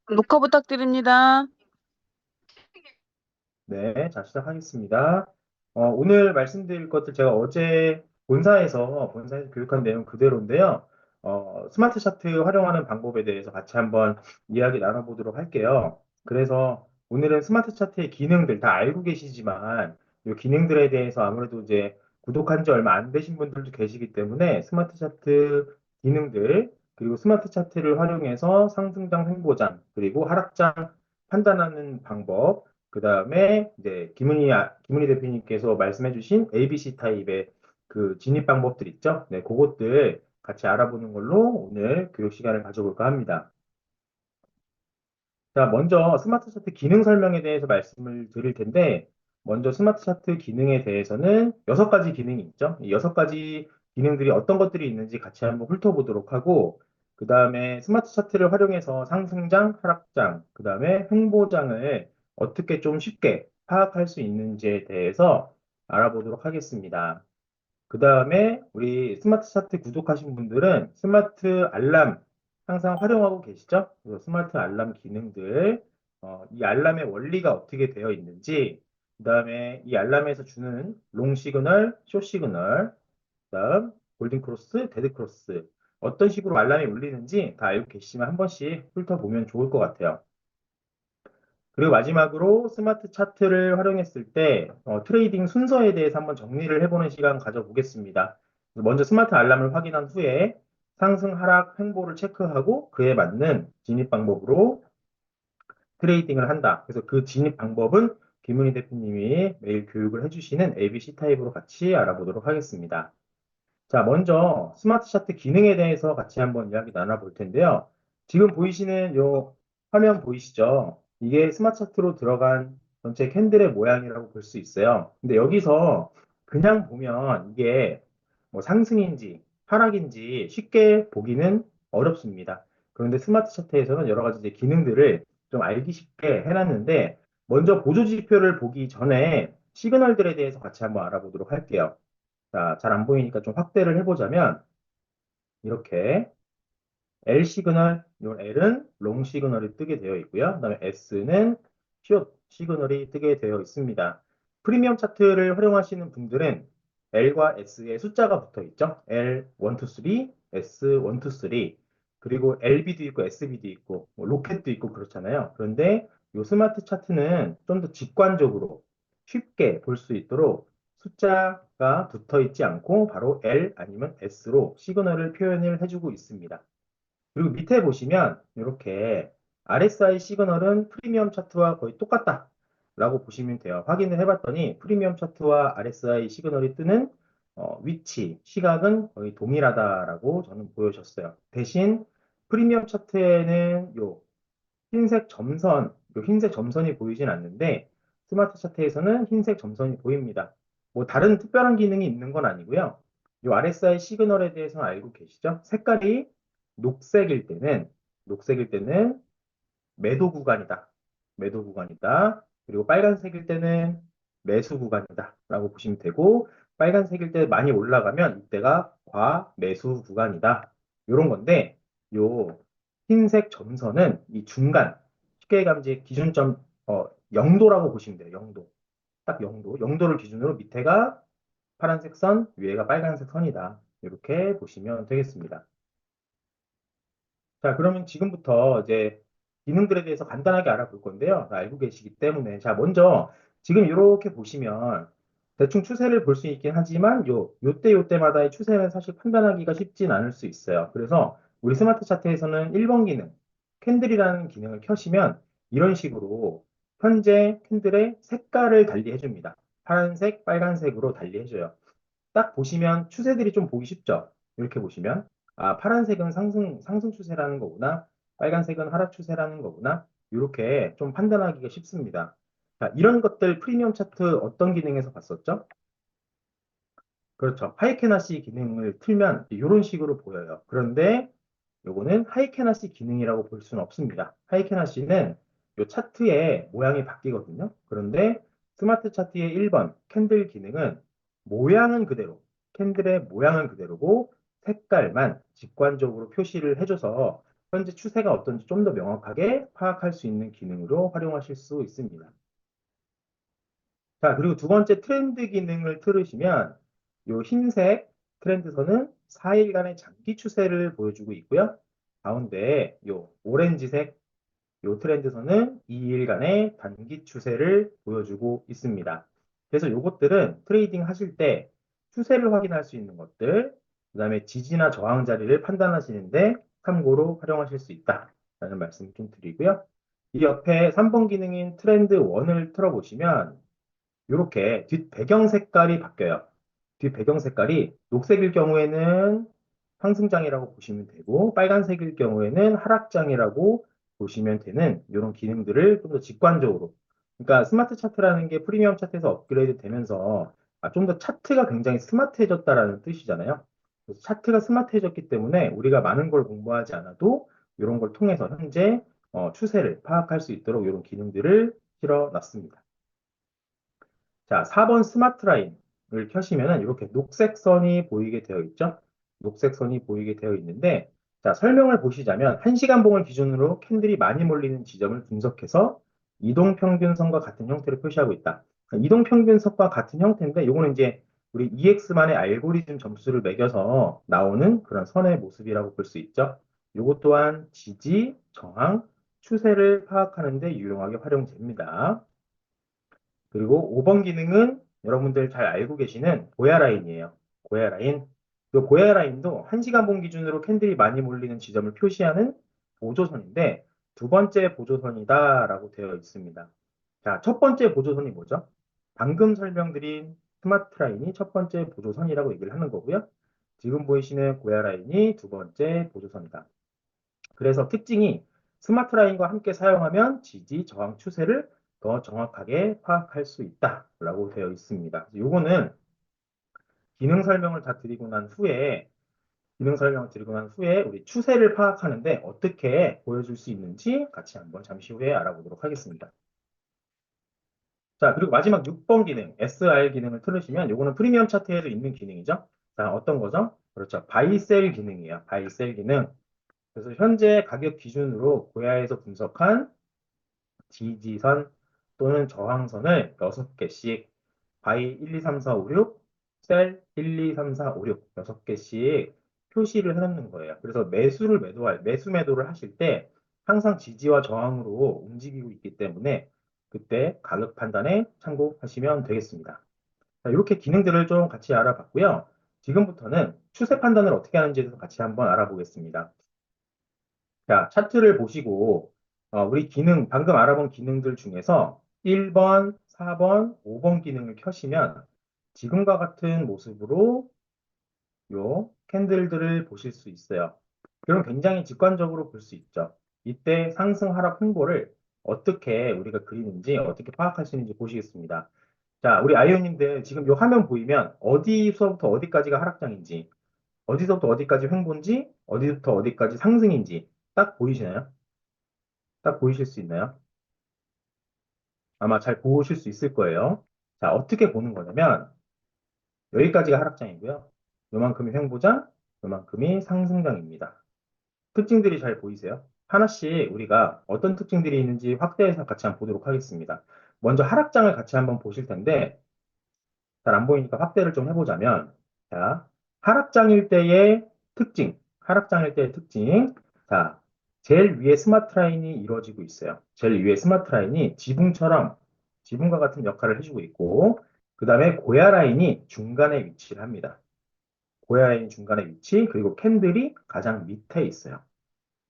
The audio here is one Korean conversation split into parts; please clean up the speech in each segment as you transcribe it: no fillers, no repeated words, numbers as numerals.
녹화 부탁드립니다. 네, 자, 시작하겠습니다. 오늘 말씀드릴 것들 제가 어제 본사에서 교육한 내용 그대로인데요. 스마트 차트 활용하는 방법에 대해서 같이 한번 이야기 나눠보도록 할게요. 그래서 오늘은 스마트 차트의 기능들 다 알고 계시지만 이 기능들에 대해서 아무래도 이제 구독한 지 얼마 안 되신 분들도 계시기 때문에 스마트 차트 기능들 그리고 스마트 차트를 활용해서 상승장, 횡보장, 그리고 하락장 판단하는 방법 그 다음에 이제 김은희 대표님께서 말씀해주신 ABC 타입의 그 진입 방법들 있죠? 네, 그것들 같이 알아보는 걸로 오늘 교육 시간을 가져볼까 합니다. 자, 먼저 스마트 차트 기능 설명에 대해서 말씀을 드릴 텐데, 먼저 스마트 차트 기능에 대해서는 6가지 기능이 있죠. 이 6가지 기능들이 어떤 것들이 있는지 같이 한번 훑어보도록 하고, 그 다음에 스마트 차트를 활용해서 상승장, 하락장, 그 다음에 횡보장을 어떻게 좀 쉽게 파악할 수 있는지에 대해서 알아보도록 하겠습니다. 그 다음에 우리 스마트 차트 구독하신 분들은 스마트 알람 항상 활용하고 계시죠? 그래서 스마트 알람 기능들, 이 알람의 원리가 어떻게 되어 있는지, 그 다음에 이 알람에서 주는 롱 시그널, 숏 시그널, 그 다음 골든 크로스, 데드 크로스, 어떤 식으로 알람이 울리는지 다 알고 계시지만 한 번씩 훑어보면 좋을 것 같아요. 그리고 마지막으로 스마트 차트를 활용했을 때 트레이딩 순서에 대해서 한번 정리를 해보는 시간 가져보겠습니다. 먼저 스마트 알람을 확인한 후에 상승, 하락, 횡보를 체크하고 그에 맞는 진입 방법으로 트레이딩을 한다. 그래서 그 진입 방법은 김은희 대표님이 매일 교육을 해주시는 ABC 타입으로 같이 알아보도록 하겠습니다. 자, 먼저 스마트 차트 기능에 대해서 같이 한번 이야기 나눠볼 텐데요. 지금 보이시는 요 화면 보이시죠? 이게 스마트 차트로 들어간 전체 캔들의 모양이라고 볼 수 있어요. 근데 여기서 그냥 보면 이게 뭐 상승인지 하락인지 쉽게 보기는 어렵습니다. 그런데 스마트 차트에서는 여러 가지 이제 기능들을 좀 알기 쉽게 해놨는데 먼저 보조 지표를 보기 전에 시그널들에 대해서 같이 한번 알아보도록 할게요. 자, 잘 안 보이니까 좀 확대를 해보자면, 이렇게 L 시그널, 이 L은 롱 시그널이 뜨게 되어 있고요. 그다음에 S는 숏 시그널이 뜨게 되어 있습니다. 프리미엄 차트를 활용하시는 분들은 L과 S에 숫자가 붙어 있죠. L 1, 2, 3, S 1, 2, 3. 그리고 LB도 있고 SB도 있고 뭐 로켓도 있고 그렇잖아요. 그런데 이 스마트 차트는 좀 더 직관적으로 쉽게 볼 수 있도록 숫자가 붙어 있지 않고 바로 L 아니면 S로 시그널을 표현을 해주고 있습니다. 그리고 밑에 보시면 이렇게 RSI 시그널은 프리미엄 차트와 거의 똑같다 라고 보시면 돼요. 확인을 해봤더니 프리미엄 차트와 RSI 시그널이 뜨는 위치, 시각은 거의 동일하다라고 저는 보여줬어요. 대신 프리미엄 차트에는 요 흰색 점선이 보이진 않는데 스마트 차트에서는 흰색 점선이 보입니다. 뭐 다른 특별한 기능이 있는 건 아니고요. 요 RSI 시그널에 대해서는 알고 계시죠? 색깔이 녹색일 때는 녹색일 때는 매도 구간이다. 매도 구간이다. 그리고 빨간색일 때는 매수 구간이다. 라고 보시면 되고 빨간색일 때 많이 올라가면 이때가 과매수 구간이다. 이런 건데 요 흰색 점선은 이 중간 쉽게 감지 기준점 0도라고 보시면 돼요. 0도. 딱 0도. 0도를 기준으로 밑에가 파란색 선, 위에가 빨간색 선이다. 이렇게 보시면 되겠습니다. 자, 그러면 지금부터 이제 기능들에 대해서 간단하게 알아볼 건데요. 다 알고 계시기 때문에. 자, 먼저 지금 이렇게 보시면 대충 추세를 볼 수 있긴 하지만 요때마다의 추세는 사실 판단하기가 쉽진 않을 수 있어요. 그래서 우리 스마트 차트에서는 1번 기능, 캔들이라는 기능을 켜시면 이런 식으로 현재 캔들의 색깔을 달리 해줍니다. 파란색, 빨간색으로 달리 해줘요. 딱 보시면 추세들이 좀 보기 쉽죠? 이렇게 보시면. 아, 파란색은 상승 추세라는 거구나. 빨간색은 하락 추세라는 거구나. 이렇게 좀 판단하기가 쉽습니다. 자, 이런 것들 프리미엄 차트 어떤 기능에서 봤었죠? 그렇죠. 하이케나시 기능을 틀면 이런 식으로 보여요. 그런데 요거는 하이케나시 기능이라고 볼 수는 없습니다. 하이케나시는 요 차트의 모양이 바뀌거든요. 그런데 스마트 차트의 1번 캔들 기능은 모양은 그대로, 캔들의 모양은 그대로고 색깔만 직관적으로 표시를 해줘서 현재 추세가 어떤지 좀 더 명확하게 파악할 수 있는 기능으로 활용하실 수 있습니다. 자, 그리고 두 번째 트렌드 기능을 틀으시면 요 흰색 트렌드선은 4일간의 장기 추세를 보여주고 있고요. 가운데 요 오렌지색 요 트렌드선은 2일간의 단기 추세를 보여주고 있습니다. 그래서 요것들은 트레이딩 하실 때 추세를 확인할 수 있는 것들, 그 다음에 지지나 저항 자리를 판단하시는데 참고로 활용하실 수 있다라는 말씀 좀 드리고요. 이 옆에 3번 기능인 트렌드 1을 틀어보시면 이렇게 뒷 배경 색깔이 바뀌어요. 뒷 배경 색깔이 녹색일 경우에는 상승장이라고 보시면 되고 빨간색일 경우에는 하락장이라고 보시면 되는 이런 기능들을 좀 더 직관적으로 그러니까 스마트 차트라는 게 프리미엄 차트에서 업그레이드 되면서 좀 더 차트가 굉장히 스마트해졌다라는 뜻이잖아요. 그래서 차트가 스마트해졌기 때문에 우리가 많은 걸 공부하지 않아도 이런 걸 통해서 현재 추세를 파악할 수 있도록 이런 기능들을 실어 놨습니다. 자, 4번 스마트 라인을 켜시면은 이렇게 녹색 선이 보이게 되어 있죠? 녹색 선이 보이게 되어 있는데, 자, 설명을 보시자면 1시간 봉을 기준으로 캔들이 많이 몰리는 지점을 분석해서 이동평균선과 같은 형태로 표시하고 있다. 이동평균선과 같은 형태인데, 요거는 이제 우리 EX만의 알고리즘 점수를 매겨서 나오는 그런 선의 모습이라고 볼 수 있죠. 요것 또한 지지, 저항, 추세를 파악하는 데 유용하게 활용됩니다. 그리고 5번 기능은 여러분들 잘 알고 계시는 고야 라인이에요. 고야 라인. 이 고야 라인도 1시간 봉 기준으로 캔들이 많이 몰리는 지점을 표시하는 보조선인데 두 번째 보조선이다라고 되어 있습니다. 자, 첫 번째 보조선이 뭐죠? 방금 설명드린 스마트 라인이 첫 번째 보조선이라고 얘기를 하는 거고요. 지금 보이시는 고야 라인이 두 번째 보조선이다. 그래서 특징이 스마트 라인과 함께 사용하면 지지, 저항 추세를 더 정확하게 파악할 수 있다라고 되어 있습니다. 요거는 기능 설명을 다 드리고 난 후에 기능 설명을 드리고 난 후에 우리 추세를 파악하는데 어떻게 보여줄 수 있는지 같이 한번 잠시 후에 알아보도록 하겠습니다. 자, 그리고 마지막 6번 기능, SR 기능을 틀으시면 요거는 프리미엄 차트에도 있는 기능이죠. 자, 어떤 거죠? 그렇죠. 바이셀 기능이에요. 바이셀 기능. 그래서 현재 가격 기준으로 고야에서 분석한 지지선 또는 저항선을 6개씩 바이 1, 2, 3, 4, 5, 6, 셀 1, 2, 3, 4, 5, 6 6개씩 표시를 해놓는 거예요. 그래서 매수 매도를 하실 때 항상 지지와 저항으로 움직이고 있기 때문에 그때 가격 판단에 참고하시면 되겠습니다. 자, 이렇게 기능들을 좀 같이 알아봤고요. 지금부터는 추세 판단을 어떻게 하는지에 대해서 같이 한번 알아보겠습니다. 자, 차트를 보시고 우리 기능, 방금 알아본 기능들 중에서 1번, 4번, 5번 기능을 켜시면 지금과 같은 모습으로 요 캔들들을 보실 수 있어요. 그럼 굉장히 직관적으로 볼 수 있죠. 이때 상승 하락 흥보를 어떻게 우리가 그리는지 어떻게 파악할 수 있는지 보시겠습니다. 자, 우리 아이오님들 지금 요 화면 보이면 어디서부터 어디까지가 하락장인지 어디서부터 어디까지 횡보인지 어디부터 어디까지 상승인지 딱 보이시나요? 딱 보이실 수 있나요? 아마 잘 보실 수 있을 거예요. 자, 어떻게 보는 거냐면 여기까지가 하락장이고요. 요만큼이 횡보장, 요만큼이 상승장입니다. 특징들이 잘 보이세요? 하나씩 우리가 어떤 특징들이 있는지 확대해서 같이 한번 보도록 하겠습니다. 먼저 하락장을 같이 한번 보실 텐데 잘 안 보이니까 확대를 좀 해보자면 자, 하락장일 때의 특징. 자, 제일 위에 스마트 라인이 이루어지고 있어요. 제일 위에 스마트 라인이 지붕과 같은 역할을 해주고 있고, 그 다음에 고야 라인이 중간에 위치를 합니다. 고야 라인 중간에 위치, 그리고 캔들이 가장 밑에 있어요.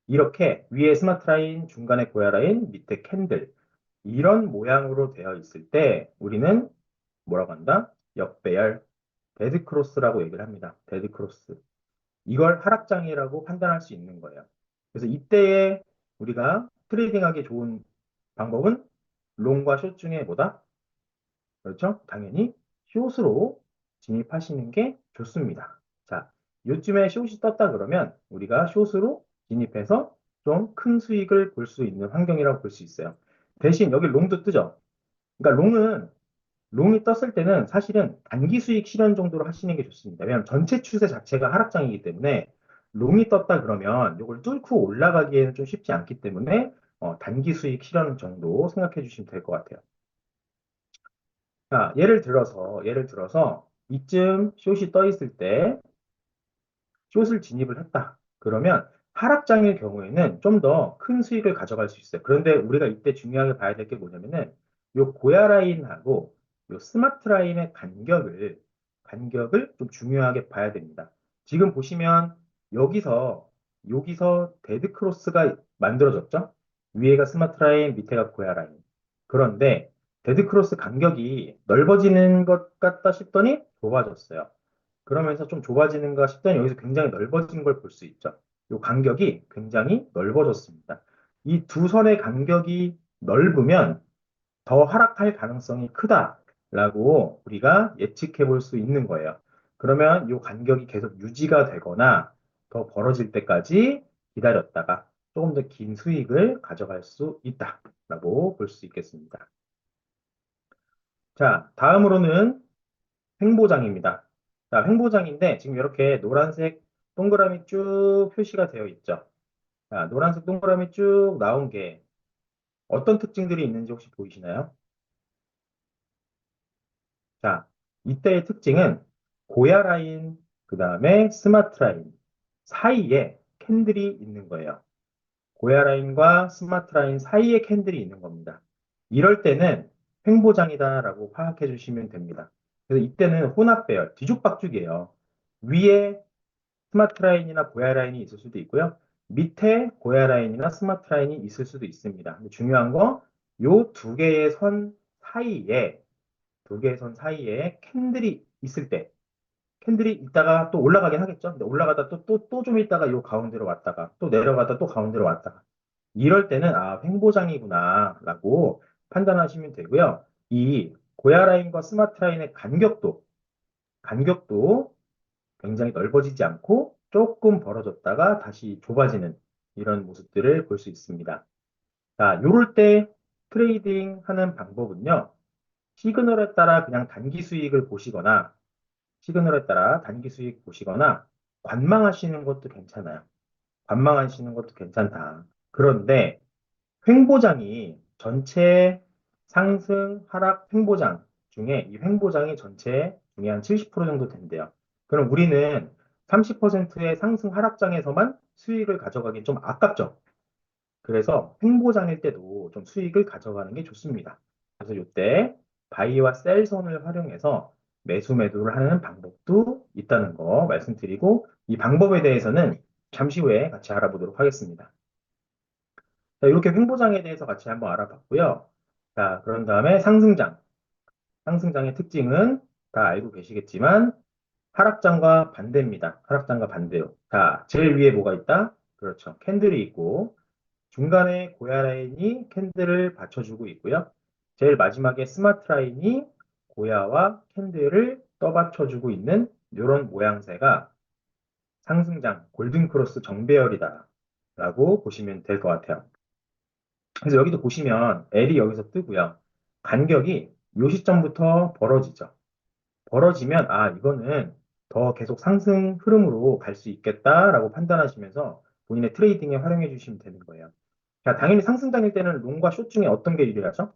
이렇게 위에 스마트 라인, 중간에 고야 라인, 밑에 캔들. 이런 모양으로 되어 있을 때 우리는 뭐라고 한다? 역배열, 데드크로스라고 얘기를 합니다. 데드크로스. 이걸 하락장이라고 판단할 수 있는 거예요. 그래서 이때에 우리가 트레이딩하기 좋은 방법은 롱과 숏 중에 뭐다? 그렇죠? 당연히 숏으로 진입하시는 게 좋습니다. 자, 요즘에 숏이 떴다 그러면 우리가 숏으로 진입해서 좀 큰 수익을 볼 수 있는 환경이라고 볼 수 있어요. 대신 여기 롱도 뜨죠? 그러니까 롱이 떴을 때는 사실은 단기 수익 실현 정도로 하시는 게 좋습니다. 왜냐하면 전체 추세 자체가 하락장이기 때문에 롱이 떴다 그러면 이걸 뚫고 올라가기에는 좀 쉽지 않기 때문에 단기 수익 실현 정도 생각해 주시면 될 것 같아요. 자, 예를 들어서 이쯤 숏이 떠 있을 때 숏을 진입을 했다. 그러면 하락장의 경우에는 좀 더 큰 수익을 가져갈 수 있어요. 그런데 우리가 이때 중요하게 봐야 될 게 뭐냐면은 요 고야 라인하고 요 스마트 라인의 간격을 좀 중요하게 봐야 됩니다. 지금 보시면 여기서 데드 크로스가 만들어졌죠? 위에가 스마트 라인, 밑에가 고야 라인. 그런데 데드 크로스 간격이 넓어지는 것 같다 싶더니 좁아졌어요. 그러면서 좀 좁아지는가 싶더니 여기서 굉장히 넓어진 걸 볼 수 있죠. 이 간격이 굉장히 넓어졌습니다. 이 두 선의 간격이 넓으면 더 하락할 가능성이 크다라고 우리가 예측해 볼 수 있는 거예요. 그러면 이 간격이 계속 유지가 되거나 더 벌어질 때까지 기다렸다가 조금 더 긴 수익을 가져갈 수 있다라고 볼 수 있겠습니다. 자, 다음으로는 횡보장입니다. 자, 횡보장인데 지금 이렇게 노란색 동그라미 쭉 표시가 되어 있죠. 자, 노란색 동그라미 쭉 나온 게 어떤 특징들이 있는지 혹시 보이시나요? 자, 이때의 특징은 고야 라인, 그 다음에 스마트 라인 사이에 캔들이 있는 거예요. 고야 라인과 스마트 라인 사이에 캔들이 있는 겁니다. 이럴 때는 횡보장이다라고 파악해 주시면 됩니다. 그래서 이때는 혼합 배열, 뒤죽박죽이에요. 위에 스마트 라인이나 고야 라인이 있을 수도 있고요. 밑에 고야 라인이나 스마트 라인이 있을 수도 있습니다. 근데 중요한 거, 요 두 개의 선 사이에 캔들이 있을 때, 캔들이 있다가 또 올라가긴 하겠죠. 근데 올라가다 또 좀 있다가 요 가운데로 왔다가 또 내려가다 또 가운데로 왔다가 이럴 때는 아, 횡보장이구나라고 판단하시면 되고요. 이 고야 라인과 스마트 라인의 간격도 굉장히 넓어지지 않고 조금 벌어졌다가 다시 좁아지는 이런 모습들을 볼 수 있습니다. 자, 요럴 때 트레이딩 하는 방법은요. 시그널에 따라 그냥 시그널에 따라 단기 수익 보시거나 관망하시는 것도 괜찮아요. 관망하시는 것도 괜찮다. 그런데 횡보장이 전체 상승, 하락, 횡보장 중에 이 횡보장이 전체 중에 한 70% 정도 된대요. 그럼 우리는 30%의 상승, 하락장에서만 수익을 가져가기 좀 아깝죠. 그래서 횡보장일 때도 좀 수익을 가져가는 게 좋습니다. 그래서 이때 바이와 셀 선을 활용해서 매수 매도를 하는 방법도 있다는 거 말씀드리고 이 방법에 대해서는 잠시 후에 같이 알아보도록 하겠습니다. 자, 이렇게 횡보장에 대해서 같이 한번 알아봤고요. 자, 그런 다음에 상승장. 상승장의 특징은 다 알고 계시겠지만 하락장과 반대입니다. 하락장과 반대요. 자, 제일 위에 뭐가 있다? 그렇죠. 캔들이 있고 중간에 고야 라인이 캔들을 받쳐주고 있고요. 제일 마지막에 스마트 라인이 고야와 캔들을 떠받쳐주고 있는 이런 모양새가 상승장, 골든크로스 정배열이다 라고 보시면 될 것 같아요. 그래서 여기도 보시면 L이 여기서 뜨고요. 간격이 이 시점부터 벌어지죠. 벌어지면 아 이거는 더 계속 상승 흐름으로 갈 수 있겠다라고 판단하시면서 본인의 트레이딩에 활용해 주시면 되는 거예요. 자, 당연히 상승장일 때는 롱과 숏 중에 어떤 게 유리하죠?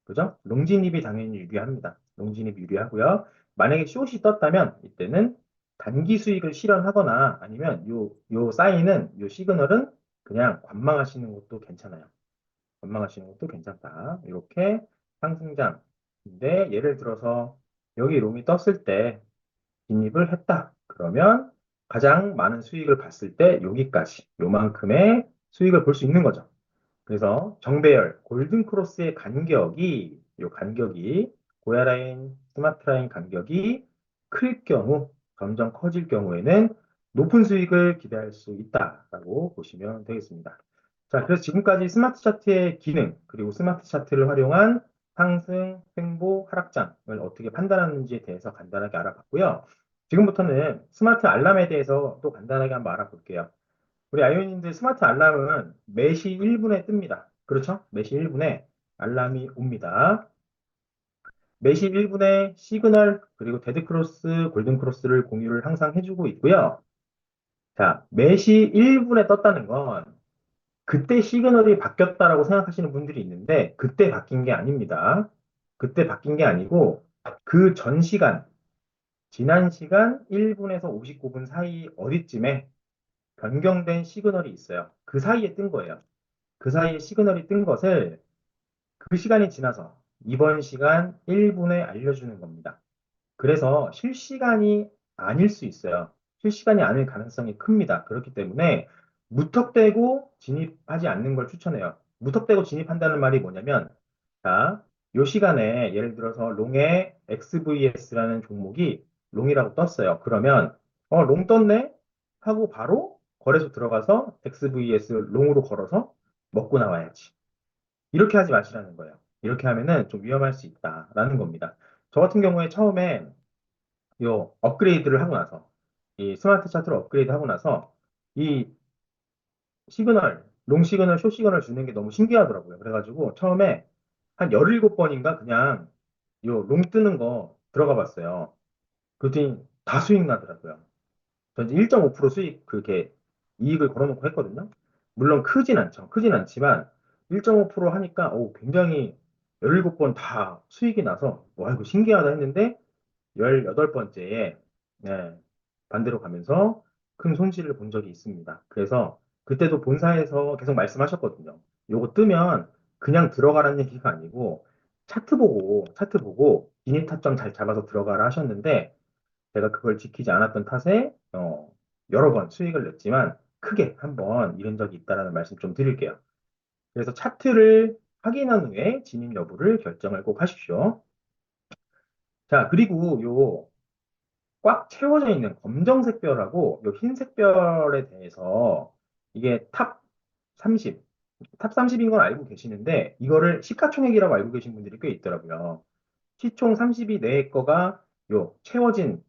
그죠? 롱진입이 당연히 유리합니다. 롱진입이 유리하고요. 만약에 숏이 떴다면 이때는 단기 수익을 실현하거나 아니면 요 사인은 요 시그널은 그냥 관망하시는 것도 괜찮아요. 관망하시는 것도 괜찮다. 이렇게 상승장인데 예를 들어서 여기 롱이 떴을 때 진입을 했다. 그러면 가장 많은 수익을 봤을 때 여기까지 요만큼의 수익을 볼 수 있는 거죠. 그래서 정배열 골든 크로스의 간격이 고야 라인, 스마트 라인 간격이 클 경우 점점 커질 경우에는 높은 수익을 기대할 수 있다라고 보시면 되겠습니다. 자, 그래서 지금까지 스마트 차트의 기능 그리고 스마트 차트를 활용한 상승, 횡보, 하락장을 어떻게 판단하는지에 대해서 간단하게 알아봤고요. 지금부터는 스마트 알람에 대해서 또 간단하게 한번 알아볼게요. 우리 아이오님들 스마트 알람은 매시 1분에 뜹니다. 그렇죠? 매시 1분에 알람이 옵니다. 매시 1분에 시그널 그리고 데드크로스, 골든크로스를 공유를 항상 해주고 있고요. 자, 매시 1분에 떴다는 건 그때 시그널이 바뀌었다라고 생각하시는 분들이 있는데 그때 바뀐 게 아닙니다. 그때 바뀐 게 아니고 그 전 시간, 지난 시간 1분에서 59분 사이 어디쯤에 변경된 시그널이 있어요. 그 사이에 뜬 거예요. 그 사이에 시그널이 뜬 것을 그 시간이 지나서 이번 시간 1분에 알려주는 겁니다. 그래서 실시간이 아닐 수 있어요. 실시간이 아닐 가능성이 큽니다. 그렇기 때문에 무턱대고 진입하지 않는 걸 추천해요. 무턱대고 진입한다는 말이 뭐냐면, 자, 요 시간에 예를 들어서 롱의 XVS라는 종목이 롱이라고 떴어요. 그러면, 롱 떴네? 하고 바로 거래소 들어가서 XVS 롱으로 걸어서 먹고 나와야지. 이렇게 하지 마시라는 거예요. 이렇게 하면은 좀 위험할 수 있다라는 겁니다. 저 같은 경우에 처음에 요 업그레이드를 하고 나서 이 스마트 차트를 업그레이드 하고 나서 이 시그널, 롱 시그널, 숏 시그널 주는 게 너무 신기하더라고요. 그래가지고 처음에 한 17번인가 그냥 요 롱 뜨는 거 들어가 봤어요. 그랬더니 다 수익 나더라고요. 전 이제 1.5% 수익 그렇게 이익을 걸어놓고 했거든요. 물론 크진 않죠. 크진 않지만 1.5% 하니까 굉장히 17번 다 수익이 나서 와 이거 신기하다 했는데 18번째에 반대로 가면서 큰 손실을 본 적이 있습니다. 그래서 그때도 본사에서 계속 말씀하셨거든요. 요거 뜨면 그냥 들어가라는 얘기가 아니고 차트 보고 진입 타점 잘 잡아서 들어가라 하셨는데 제가 그걸 지키지 않았던 탓에 여러 번 수익을 냈지만 크게 한 번 잃은 적이 있다라는 말씀 좀 드릴게요. 그래서 차트를 확인한 후에 진입 여부를 결정을 꼭 하십시오. 자, 그리고 요 꽉 채워져 있는 검정색 별하고 요 흰색 별에 대해서 이게 탑 30, 탑 30인 건 알고 계시는데 이거를 시가총액이라고 알고 계신 분들이 꽤 있더라고요. 시총 30위 내의 거가 요 채워진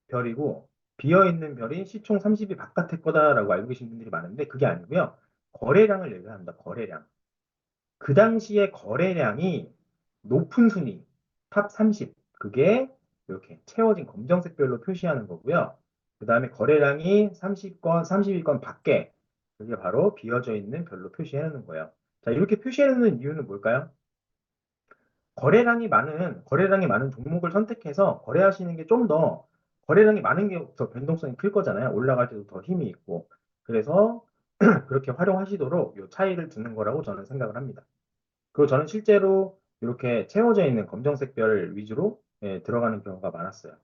별이고 비어있는 별이 시총 30위 바깥의 거다라고 알고 계신 분들이 많은데 그게 아니고요. 거래량을 얘기합니다. 거래량. 그 당시에 거래량이 높은 순위, 탑 30, 그게 이렇게 채워진 검정색 별로 표시하는 거고요. 그 다음에 거래량이 30건, 32건 밖에, 그게 바로 비어져 있는 별로 표시해 놓는 거예요. 자, 이렇게 표시해 놓는 이유는 뭘까요? 거래량이 많은 종목을 선택해서 거래하시는 게 좀 더, 거래량이 많은 게 더 변동성이 클 거잖아요. 올라갈 때도 더 힘이 있고. 그래서 그렇게 활용하시도록 이 차이를 두는 거라고 저는 생각을 합니다. 그리고 저는 실제로 이렇게 채워져 있는 검정색 별 위주로 들어가는 경우가 많았어요.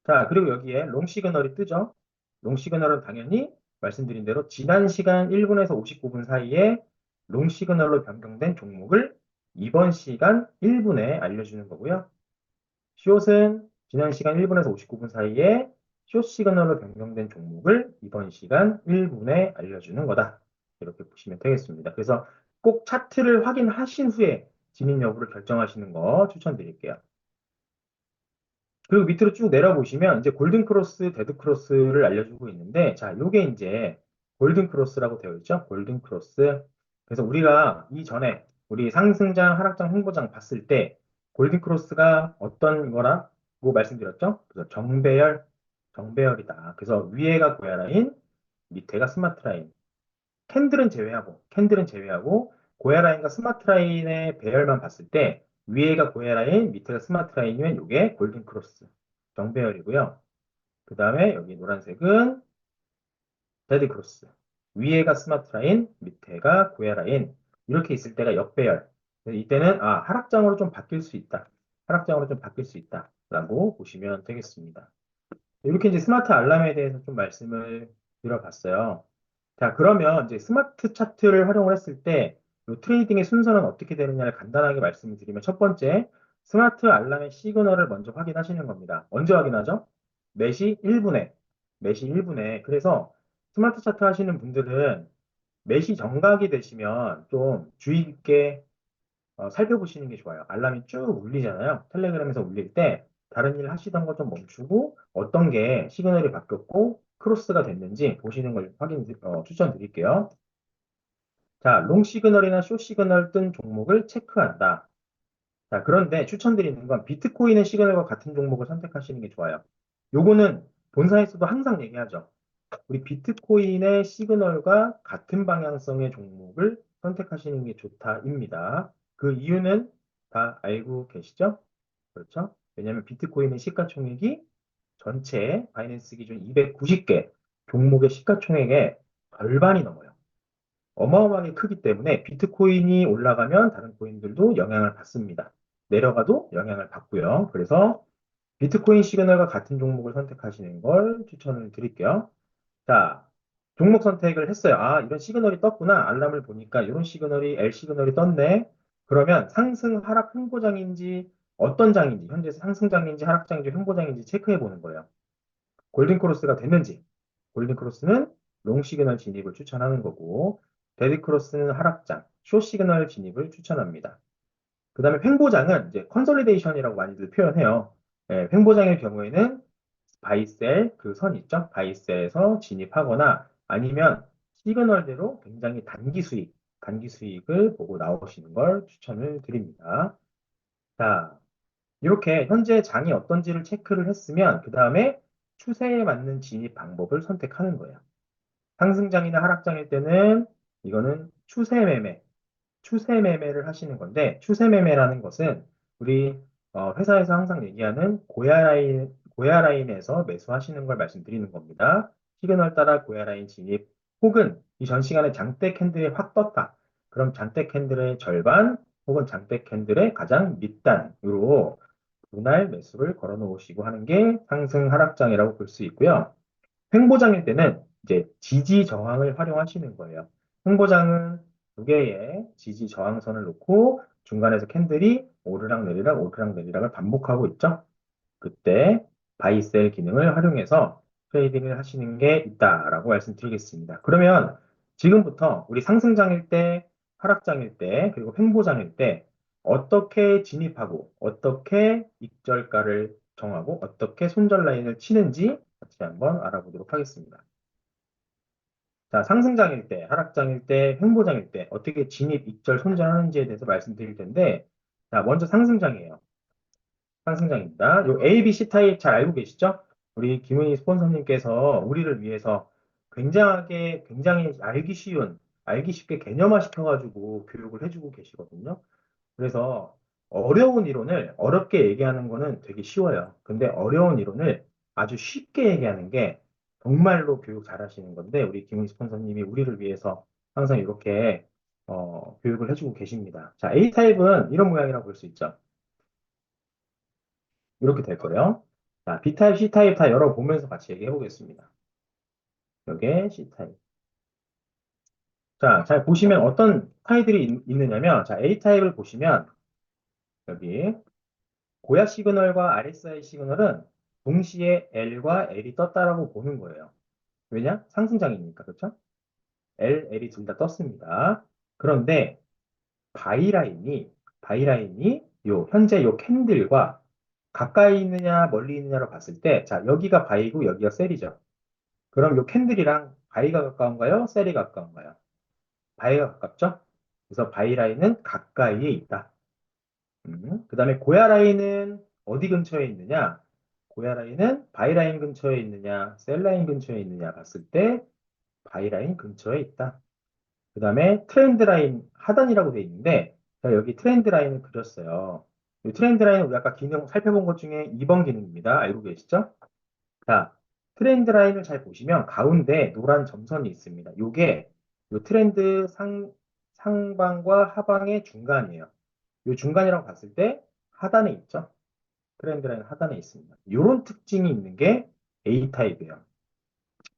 자, 그리고 여기에 롱 시그널이 뜨죠. 롱 시그널은 당연히 말씀드린 대로 지난 시간 1분에서 59분 사이에 롱 시그널로 변경된 종목을 이번 시간 1분에 알려주는 거고요. 숏은 지난 시간 1분에서 59분 사이에 숏 시그널로 변경된 종목을 이번 시간 1분에 알려주는 거다. 이렇게 보시면 되겠습니다. 그래서 꼭 차트를 확인하신 후에 진입 여부를 결정하시는 거 추천드릴게요. 그리고 밑으로 쭉 내려보시면 이제 골든 크로스, 데드 크로스를 알려주고 있는데 자, 요게 이제 골든 크로스라고 되어 있죠. 골든 크로스. 그래서 우리가 이전에 우리 상승장, 하락장, 홍보장 봤을 때 골든 크로스가 어떤 거라고 말씀드렸죠? 그래서 정배열이다. 그래서 위에가 고야라인, 밑에가 스마트 라인. 캔들은 제외하고 고야 라인과 스마트 라인의 배열만 봤을 때 위에가 고야 라인, 밑에가 스마트 라인이면 이게 골든 크로스 정배열이고요. 그 다음에 여기 노란색은 데드 크로스. 위에가 스마트 라인, 밑에가 고야 라인. 이렇게 있을 때가 역배열. 이때는 하락장으로 좀 바뀔 수 있다. 하락장으로 좀 바뀔 수 있다라고 보시면 되겠습니다. 이렇게 이제 스마트 알람에 대해서 좀 말씀을 드려봤어요. 자, 그러면 이제 스마트 차트를 활용을 했을 때 이 트레이딩의 순서는 어떻게 되느냐를 간단하게 말씀을 드리면 첫 번째, 스마트 알람의 시그널을 먼저 확인하시는 겁니다. 언제 확인하죠? 매시 1분에. 매시 1분에. 그래서 스마트 차트 하시는 분들은 매시 정각이 되시면 좀 주의 깊게 살펴보시는 게 좋아요. 알람이 쭉 울리잖아요. 텔레그램에서 울릴 때 다른 일 하시던 거 좀 멈추고 어떤 게 시그널이 바뀌었고 크로스가 됐는지 보시는 걸 추천드릴게요. 자, 롱 시그널이나 숏 시그널 뜬 종목을 체크한다. 자, 그런데 추천드리는 건 비트코인의 시그널과 같은 종목을 선택하시는 게 좋아요. 요거는 본사에서도 항상 얘기하죠. 우리 비트코인의 시그널과 같은 방향성의 종목을 선택하시는 게 좋다입니다. 그 이유는 다 알고 계시죠? 그렇죠? 왜냐하면 비트코인의 시가총액이 전체 바이낸스 기준 290개 종목의 시가총액의 절반이 넘어요. 어마어마하게 크기 때문에 비트코인이 올라가면 다른 코인들도 영향을 받습니다. 내려가도 영향을 받고요. 그래서 비트코인 시그널과 같은 종목을 선택하시는 걸 추천을 드릴게요. 자, 종목 선택을 했어요. 아, 이런 시그널이 떴구나. 알람을 보니까 이런 시그널이, L 시그널이 떴네. 그러면 상승, 하락, 횡보장인지 어떤 장인지, 현재 상승장인지 하락장인지 횡보장인지 체크해 보는 거예요. 골든크로스가 됐는지, 골든크로스는 롱 시그널 진입을 추천하는 거고, 데드크로스는 하락장, 숏 시그널 진입을 추천합니다. 그 다음에 횡보장은 이제 컨솔리데이션이라고 많이들 표현해요. 예, 횡보장의 경우에는 바이셀 그 선 있죠? 바이셀에서 진입하거나 아니면 시그널대로 굉장히 단기 수익을 보고 나오시는 걸 추천을 드립니다. 자, 이렇게 현재 장이 어떤지를 체크를 했으면 그 다음에 추세에 맞는 진입 방법을 선택하는 거예요. 상승장이나 하락장일 때는 이거는 추세 매매를 하시는 건데, 추세 매매라는 것은 우리 회사에서 항상 얘기하는 고야 라인에서 매수하시는 걸 말씀드리는 겁니다. 시그널 따라 고야 라인 진입, 혹은 이 전 시간에 장대 캔들이 확 떴다. 그럼 장대 캔들의 절반, 혹은 장대 캔들의 가장 밑단으로 분할 매수를 걸어 놓으시고 하는 게 상승 하락장이라고 볼 수 있고요. 횡보장일 때는 이제 지지 저항을 활용하시는 거예요. 횡보장은 두 개의 지지 저항선을 놓고 중간에서 캔들이 오르락 내리락을 반복하고 있죠. 그때 바이셀 기능을 활용해서 트레이딩을 하시는 게 있다라고 말씀드리겠습니다. 그러면 지금부터 우리 상승장일 때, 하락장일 때, 그리고 횡보장일 때 어떻게 진입하고 어떻게 익절가를 정하고 어떻게 손절 라인을 치는지 같이 한번 알아보도록 하겠습니다. 자, 상승장일 때, 하락장일 때, 횡보장일 때 어떻게 진입, 익절, 손절하는지에 대해서 말씀드릴 텐데, 자, 먼저 상승장이에요. 상승장입니다. 요 A, B, C 타입 잘 알고 계시죠? 우리 김은희 스폰서님께서 우리를 위해서 굉장히 알기 쉽게 개념화 시켜가지고 교육을 해주고 계시거든요. 그래서 어려운 이론을 어렵게 얘기하는 거는 되게 쉬워요. 근데 어려운 이론을 아주 쉽게 얘기하는 게 정말로 교육 잘하시는 건데 우리 김은희 스폰서님이 우리를 위해서 항상 이렇게 교육을 해주고 계십니다. 자, A타입은 이런 모양이라고 볼 수 있죠. 이렇게 될 거예요. 자, B타입, C타입 다 열어보면서 같이 얘기해 보겠습니다. 이게 C타입. 자, 잘 보시면 어떤 타입들이 있느냐면, 자, A타입을 보시면, 여기, 고야 시그널과 RSI 시그널은 동시에 L과 L이 떴다라고 보는 거예요. 왜냐? 상승장이니까, 그렇죠? L이 둘 다 떴습니다. 그런데, 바이라인이, 현재 요 캔들과 가까이 있느냐, 멀리 있느냐로 봤을 때, 자, 여기가 바이고 여기가 셀이죠. 그럼 요 캔들이랑 바이가 가까운가요? 셀이 가까운가요? 바이가 가깝죠? 그래서 바이 라인은 가까이에 있다. 그 다음에 고야 라인은 어디 근처에 있느냐? 고야 라인은 바이 라인 근처에 있느냐? 셀 라인 근처에 있느냐? 봤을 때 바이 라인 근처에 있다. 그 다음에 트렌드 라인 하단이라고 되어 있는데 자, 여기 트렌드 라인을 그렸어요. 이 트렌드 라인은 우리 아까 기능 살펴본 것 중에 2번 기능입니다. 알고 계시죠? 자, 트렌드 라인을 잘 보시면 가운데 노란 점선이 있습니다. 요게 요 트렌드 상방과 하방의 중간이에요. 요 중간이라고 봤을 때 하단에 있죠. 트렌드 라인 하단에 있습니다. 요런 특징이 있는 게 A 타입이에요.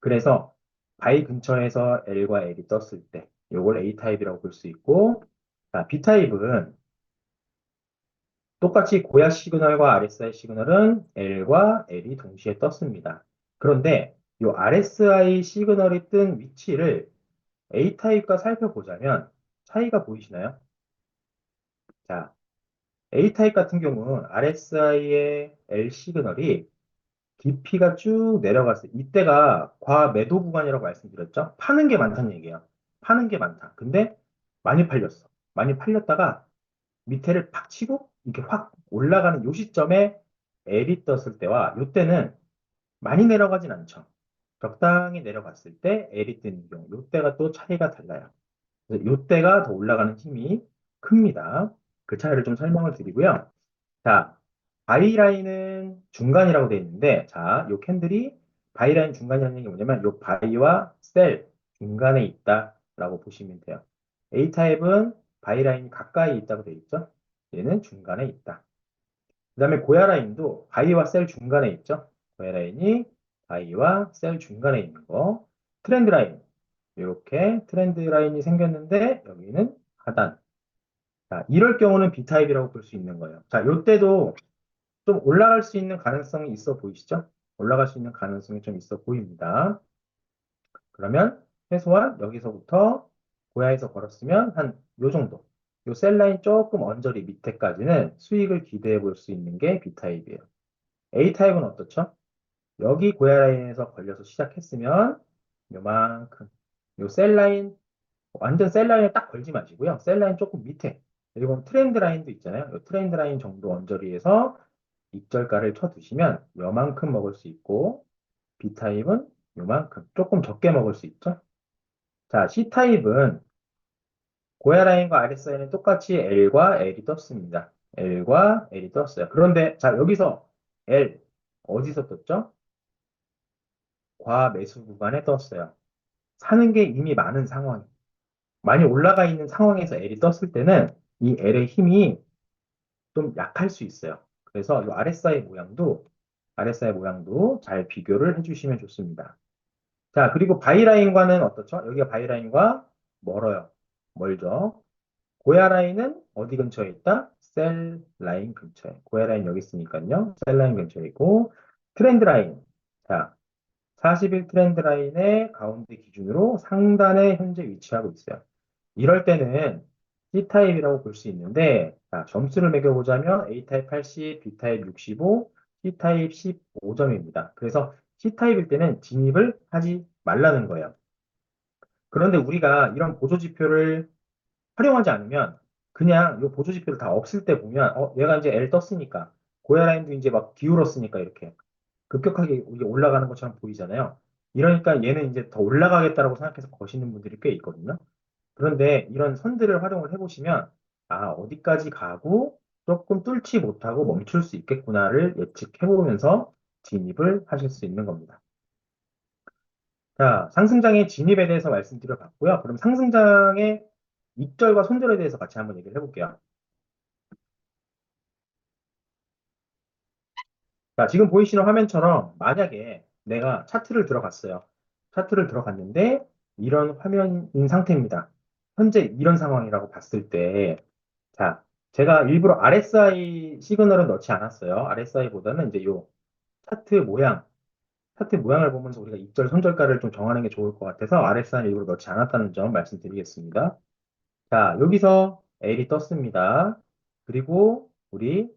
그래서 바이 근처에서 L과 L이 떴을 때 요걸 A 타입이라고 볼 수 있고 자, B 타입은 똑같이 고야 시그널과 RSI 시그널은 L과 L이 동시에 떴습니다. 그런데 이 RSI 시그널이 뜬 위치를 A타입과 살펴보자면 차이가 보이시나요? 자, A타입 같은 경우는 RSI의 L 시그널이 깊이가 쭉 내려갔어요. 이때가 과매도 구간이라고 말씀드렸죠? 파는 게 많다는 얘기예요. 파는 게 많다. 근데 많이 팔렸어. 많이 팔렸다가 밑에를 팍 치고 이렇게 확 올라가는 요 시점에 L이 떴을 때와 요 때는 많이 내려가진 않죠. 적당히 내려갔을 때 L이 뜨는 경우, 이때가 또 차이가 달라요. 그래서 이때가 더 올라가는 힘이 큽니다. 그 차이를 좀 설명을 드리고요. 자, 바이라인은 중간이라고 되어 있는데, 자, 요 캔들이 바이라인 중간이라는 게 뭐냐면, 요 바이와 셀 중간에 있다라고 보시면 돼요. A타입은 바이라인이 가까이 있다고 되어 있죠? 얘는 중간에 있다. 그 다음에 고야라인도 바이와 셀 중간에 있죠? 고야라인이 바이와 셀 중간에 있는 거. 트렌드 라인. 이렇게 트렌드 라인이 생겼는데, 여기는 하단. 자, 이럴 경우는 B타입이라고 볼 수 있는 거예요. 자, 요때도 좀 올라갈 수 있는 가능성이 있어 보이시죠? 올라갈 수 있는 가능성이 좀 있어 보입니다. 그러면 최소한 여기서부터 고야에서 걸었으면 한 요 정도. 요 셀라인 조금 언저리 밑에까지는 수익을 기대해 볼 수 있는 게 B타입이에요. A타입은 어떻죠? 여기 고야 라인에서 걸려서 시작했으면 요만큼. 요 셀라인, 완전 셀라인에 딱 걸지 마시고요. 셀라인 조금 밑에. 여기 보면 트렌드 라인도 있잖아요. 요 트렌드 라인 정도 언저리에서 익절가를 쳐두시면 요만큼 먹을 수 있고 B타입은 요만큼 조금 적게 먹을 수 있죠. 자, C타입은 고야 라인과 RSI는 똑같이 L과 L이 떴습니다. L과 L이 떴어요. 그런데 자, 여기서 L 어디서 떴죠? 과매수 구간에 떴어요. 사는 게 이미 많은 상황, 많이 올라가 있는 상황에서 L이 떴을 때는 이 L의 힘이 좀 약할 수 있어요. 그래서 이 RSI 모양도 잘 비교를 해주시면 좋습니다. 자, 그리고 바이라인과는 어떻죠? 여기가 바이라인과 멀어요. 멀죠? 고야 라인은 어디 근처에 있다? 셀 라인 근처에. 고야 라인 여기 있으니까요. 셀 라인 근처에 있고, 트렌드 라인. 자, 40일 트렌드 라인의 가운데 기준으로 상단에 현재 위치하고 있어요. 이럴 때는 C타입이라고 볼 수 있는데, 자, 점수를 매겨보자면 A타입 80, B타입 65, C타입 15점입니다. 그래서 C타입일 때는 진입을 하지 말라는 거예요. 그런데 우리가 이런 보조지표를 활용하지 않으면 그냥 이 보조지표를 다 없을 때 보면, 얘가 이제 L 떴으니까, 고야 라인도 이제 막 기울었으니까 이렇게 급격하게 이게 올라가는 것처럼 보이잖아요. 이러니까 얘는 이제 더 올라가겠다라고 생각해서 거시는 분들이 꽤 있거든요. 그런데 이런 선들을 활용을 해보시면, 아, 어디까지 가고 조금 뚫지 못하고 멈출 수 있겠구나를 예측해보면서 진입을 하실 수 있는 겁니다. 자, 상승장의 진입에 대해서 말씀드려봤고요. 그럼 상승장의 입절과 손절에 대해서 같이 한번 얘기를 해볼게요. 자, 지금 보이시는 화면처럼 만약에 내가 차트를 들어갔어요. 차트를 들어갔는데 이런 화면인 상태입니다. 현재 이런 상황이라고 봤을 때, 자, 제가 일부러 RSI 시그널은 넣지 않았어요. RSI보다는 이제 요 차트 모양, 차트 모양을 보면서 우리가 입절, 손절가를 좀 정하는 게 좋을 것 같아서 RSI를 일부러 넣지 않았다는 점 말씀드리겠습니다. 자, 여기서 L이 떴습니다. 그리고 우리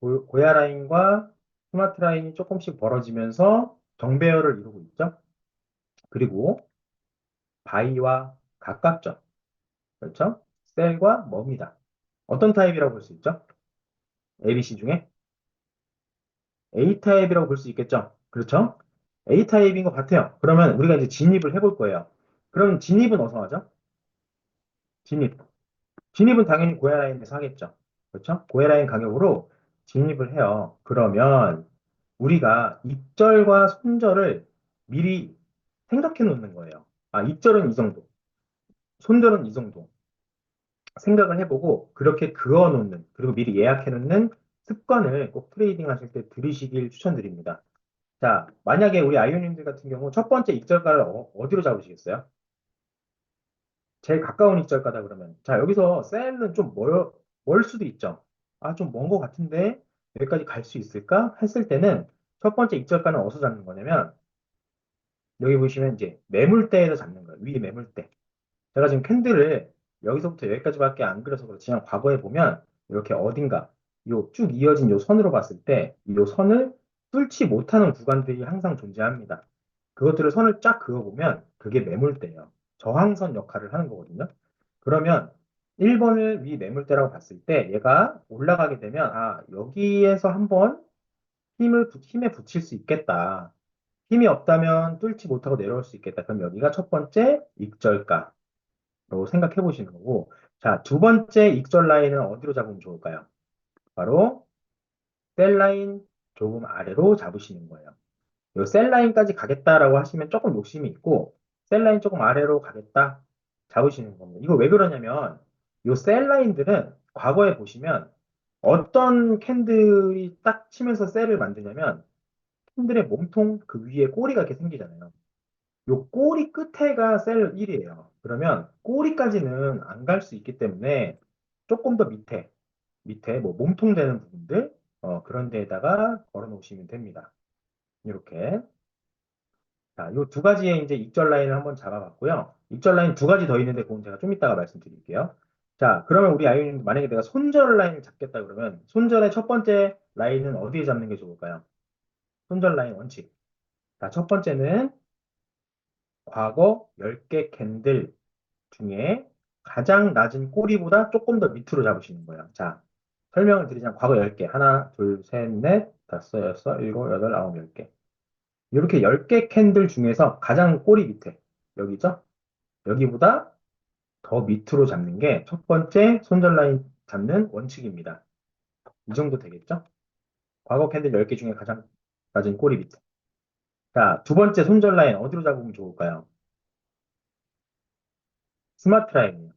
고야 라인과 스마트 라인이 조금씩 벌어지면서 정배열을 이루고 있죠. 그리고 바이와 가깝죠. 그렇죠? 셀과 멉니다. 어떤 타입이라고 볼 수 있죠? ABC 중에 A타입이라고 볼 수 있겠죠? 그렇죠? A타입인 것 같아요. 그러면 우리가 이제 진입을 해볼 거예요. 그럼 진입은 어디서 하죠? 진입. 진입은 당연히 고야 라인에서 하겠죠. 그렇죠? 고야 라인 가격으로 진입을 해요. 그러면 우리가 입절과 손절을 미리 생각해 놓는 거예요. 아, 입절은 이 정도, 손절은 이 정도 생각을 해보고 그렇게 그어 놓는, 그리고 미리 예약해 놓는 습관을 꼭 트레이딩 하실 때 들이시길 추천드립니다. 자, 만약에 우리 아이오님들 같은 경우 첫 번째 입절가를 어디로 잡으시겠어요? 제일 가까운 입절가다 그러면. 자, 여기서 셀은 좀 멀 수도 있죠. 아, 좀 먼 것 같은데 여기까지 갈 수 있을까? 했을 때는 첫 번째 입절가는 어디서 잡는 거냐면 여기 보시면 이제 매물대에서 잡는 거예요. 위에 매물대. 제가 지금 캔들을 여기서부터 여기까지밖에 안 그려서 그렇지만 과거에 보면 이렇게 어딘가 요 쭉 이어진 요 선으로 봤을 때 요 선을 뚫지 못하는 구간들이 항상 존재합니다. 그것들을 선을 쫙 그어보면 그게 매물대예요. 저항선 역할을 하는 거거든요. 그러면 1번을 위 매물대라고 봤을 때 얘가 올라가게 되면 아 여기에서 한번 힘에 붙일 수 있겠다. 힘이 없다면 뚫지 못하고 내려올 수 있겠다. 그럼 여기가 첫 번째 익절가로 생각해 보시는 거고, 자, 두 번째 익절 라인은 어디로 잡으면 좋을까요? 바로 셀 라인 조금 아래로 잡으시는 거예요. 요 셀 라인까지 가겠다라고 하시면 조금 욕심이 있고, 셀 라인 조금 아래로 가겠다 잡으시는 겁니다. 이거 왜 그러냐면, 요 셀 라인들은 과거에 보시면 어떤 캔들이 딱 치면서 셀을 만드냐면, 캔들의 몸통 그 위에 꼬리가 이렇게 생기잖아요. 요 꼬리 끝에가 셀 1이에요. 그러면 꼬리까지는 안 갈 수 있기 때문에 조금 더 밑에 뭐 몸통 되는 부분들, 그런 데에다가 걸어 놓으시면 됩니다. 이렇게. 자, 요 두 가지의 이제 익절 라인을 한번 잡아봤고요. 익절 라인 두 가지 더 있는데 그건 제가 좀 이따가 말씀드릴게요. 자, 그러면 우리 아이유님 만약에 내가 손절 라인을 잡겠다 그러면 손절의 첫 번째 라인은 어디에 잡는 게 좋을까요? 손절 라인 원칙. 자, 첫 번째는 과거 10개 캔들 중에 가장 낮은 꼬리보다 조금 더 밑으로 잡으시는 거예요. 자, 설명을 드리자면 과거 10개. 하나, 둘, 셋, 넷, 다섯, 여섯, 일곱, 여덟, 아홉, 10개. 이렇게 10개 캔들 중에서 가장 꼬리 밑에, 여기죠? 여기보다 더 밑으로 잡는 게 첫 번째 손절 라인 잡는 원칙입니다. 이 정도 되겠죠? 과거 캔들 10개 중에 가장 낮은 꼬리 밑에. 자, 두 번째 손절 라인 어디로 잡으면 좋을까요? 스마트 라인이에요.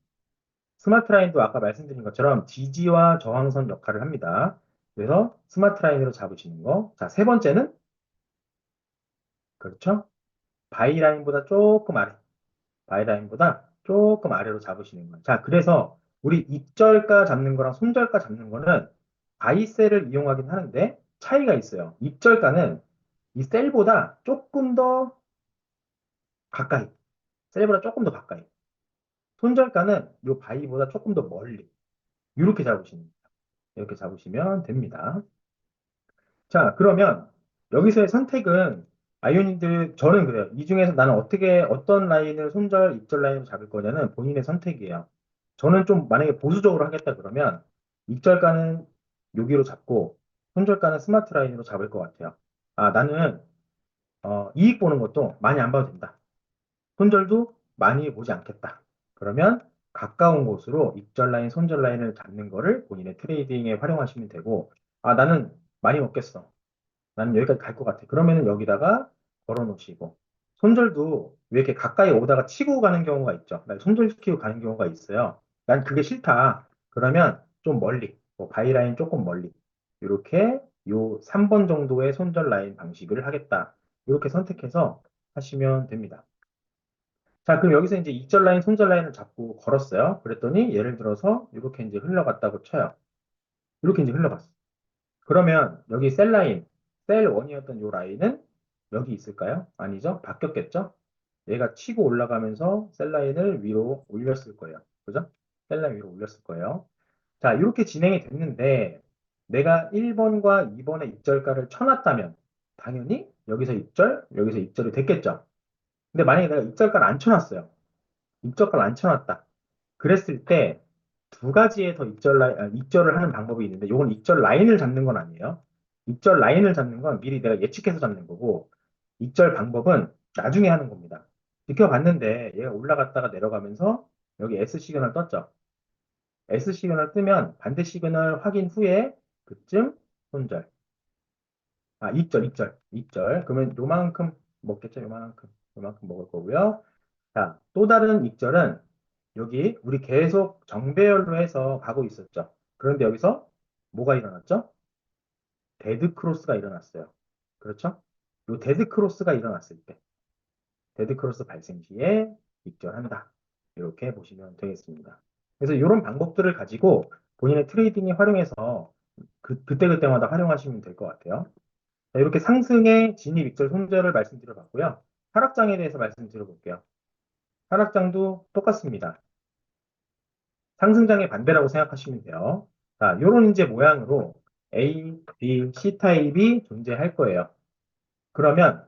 스마트 라인도 아까 말씀드린 것처럼 지지와 저항선 역할을 합니다. 그래서 스마트 라인으로 잡으시는 거. 자, 세 번째는 그렇죠? 바이 라인보다 조금 아래. 바이 라인보다 조금 아래로 잡으시는 거예요. 자, 그래서 우리 입절가 잡는 거랑 손절가 잡는 거는 바이셀을 이용하긴 하는데 차이가 있어요. 입절가는 이 셀보다 조금 더 가까이. 셀보다 조금 더 가까이. 손절가는 이 바이보다 조금 더 멀리. 이렇게 잡으시는 거예요. 이렇게 잡으시면 됩니다. 자, 그러면 여기서의 선택은 아이오니들 저는 그래요. 이 중에서 나는 어떻게 어떤 라인을 손절, 입절 라인으로 잡을 거냐는 본인의 선택이에요. 저는 좀 만약에 보수적으로 하겠다 그러면 입절가는 여기로 잡고 손절가는 스마트 라인으로 잡을 것 같아요. 아, 나는 이익 보는 것도 많이 안 봐도 된다. 손절도 많이 보지 않겠다. 그러면 가까운 곳으로 입절 라인, 손절 라인을 잡는 거를 본인의 트레이딩에 활용하시면 되고, 아, 나는 많이 먹겠어. 나는 여기까지 갈 것 같아. 그러면은 여기다가 걸어 놓으시고. 손절도 왜 이렇게 가까이 오다가 치고 가는 경우가 있죠. 날 손절시키고 가는 경우가 있어요. 난 그게 싫다. 그러면 좀 멀리, 뭐 바이라인 조금 멀리. 이렇게 요 3번 정도의 손절 라인 방식을 하겠다. 이렇게 선택해서 하시면 됩니다. 자, 그럼 여기서 이제 입절 라인, 손절 라인을 잡고 걸었어요. 그랬더니 예를 들어서 이렇게 이제 흘러갔다고 쳐요. 이렇게 이제 흘러갔어. 그러면 여기 셀 라인, 셀 1이었던 이 라인은 여기 있을까요? 아니죠? 바뀌었겠죠? 얘가 치고 올라가면서 셀 라인을 위로 올렸을 거예요. 그죠? 셀 라인 위로 올렸을 거예요. 자, 이렇게 진행이 됐는데 내가 1번과 2번의 입절가를 쳐놨다면 당연히 여기서 입절, 여기서 입절이 됐겠죠? 근데 만약에 내가 입절가를 안 쳐놨어요. 입절가를 안 쳐놨다. 그랬을 때 두 가지의 더 입절을 하는 방법이 있는데, 이건 입절 라인을 잡는 건 아니에요. 입절 라인을 잡는 건 미리 내가 예측해서 잡는 거고, 입절 방법은 나중에 하는 겁니다. 지켜봤는데 얘가 올라갔다가 내려가면서 여기 S 시그널 떴죠. S 시그널 뜨면 반대 시그널 확인 후에 그쯤 손절. 아, 입절. 그러면 요만큼 먹겠죠, 요만큼 먹을 거고요. 자, 또 다른 입절은 여기 우리 계속 정배열로 해서 가고 있었죠. 그런데 여기서 뭐가 일어났죠? 데드 크로스가 일어났어요. 그렇죠? 요 데드 크로스가 일어났을 때, 데드 크로스 발생 시에 입절한다. 이렇게 보시면 되겠습니다. 그래서 이런 방법들을 가지고 본인의 트레이딩에 활용해서 그때그때마다 활용하시면 될 것 같아요. 자, 이렇게 상승의 진입, 입절, 손절을 말씀드려봤고요. 하락장에 대해서 말씀드려볼게요. 하락장도 똑같습니다. 상승장의 반대라고 생각하시면 돼요. 자, 요런 이제 모양으로 A, B, C 타입이 존재할 거예요. 그러면,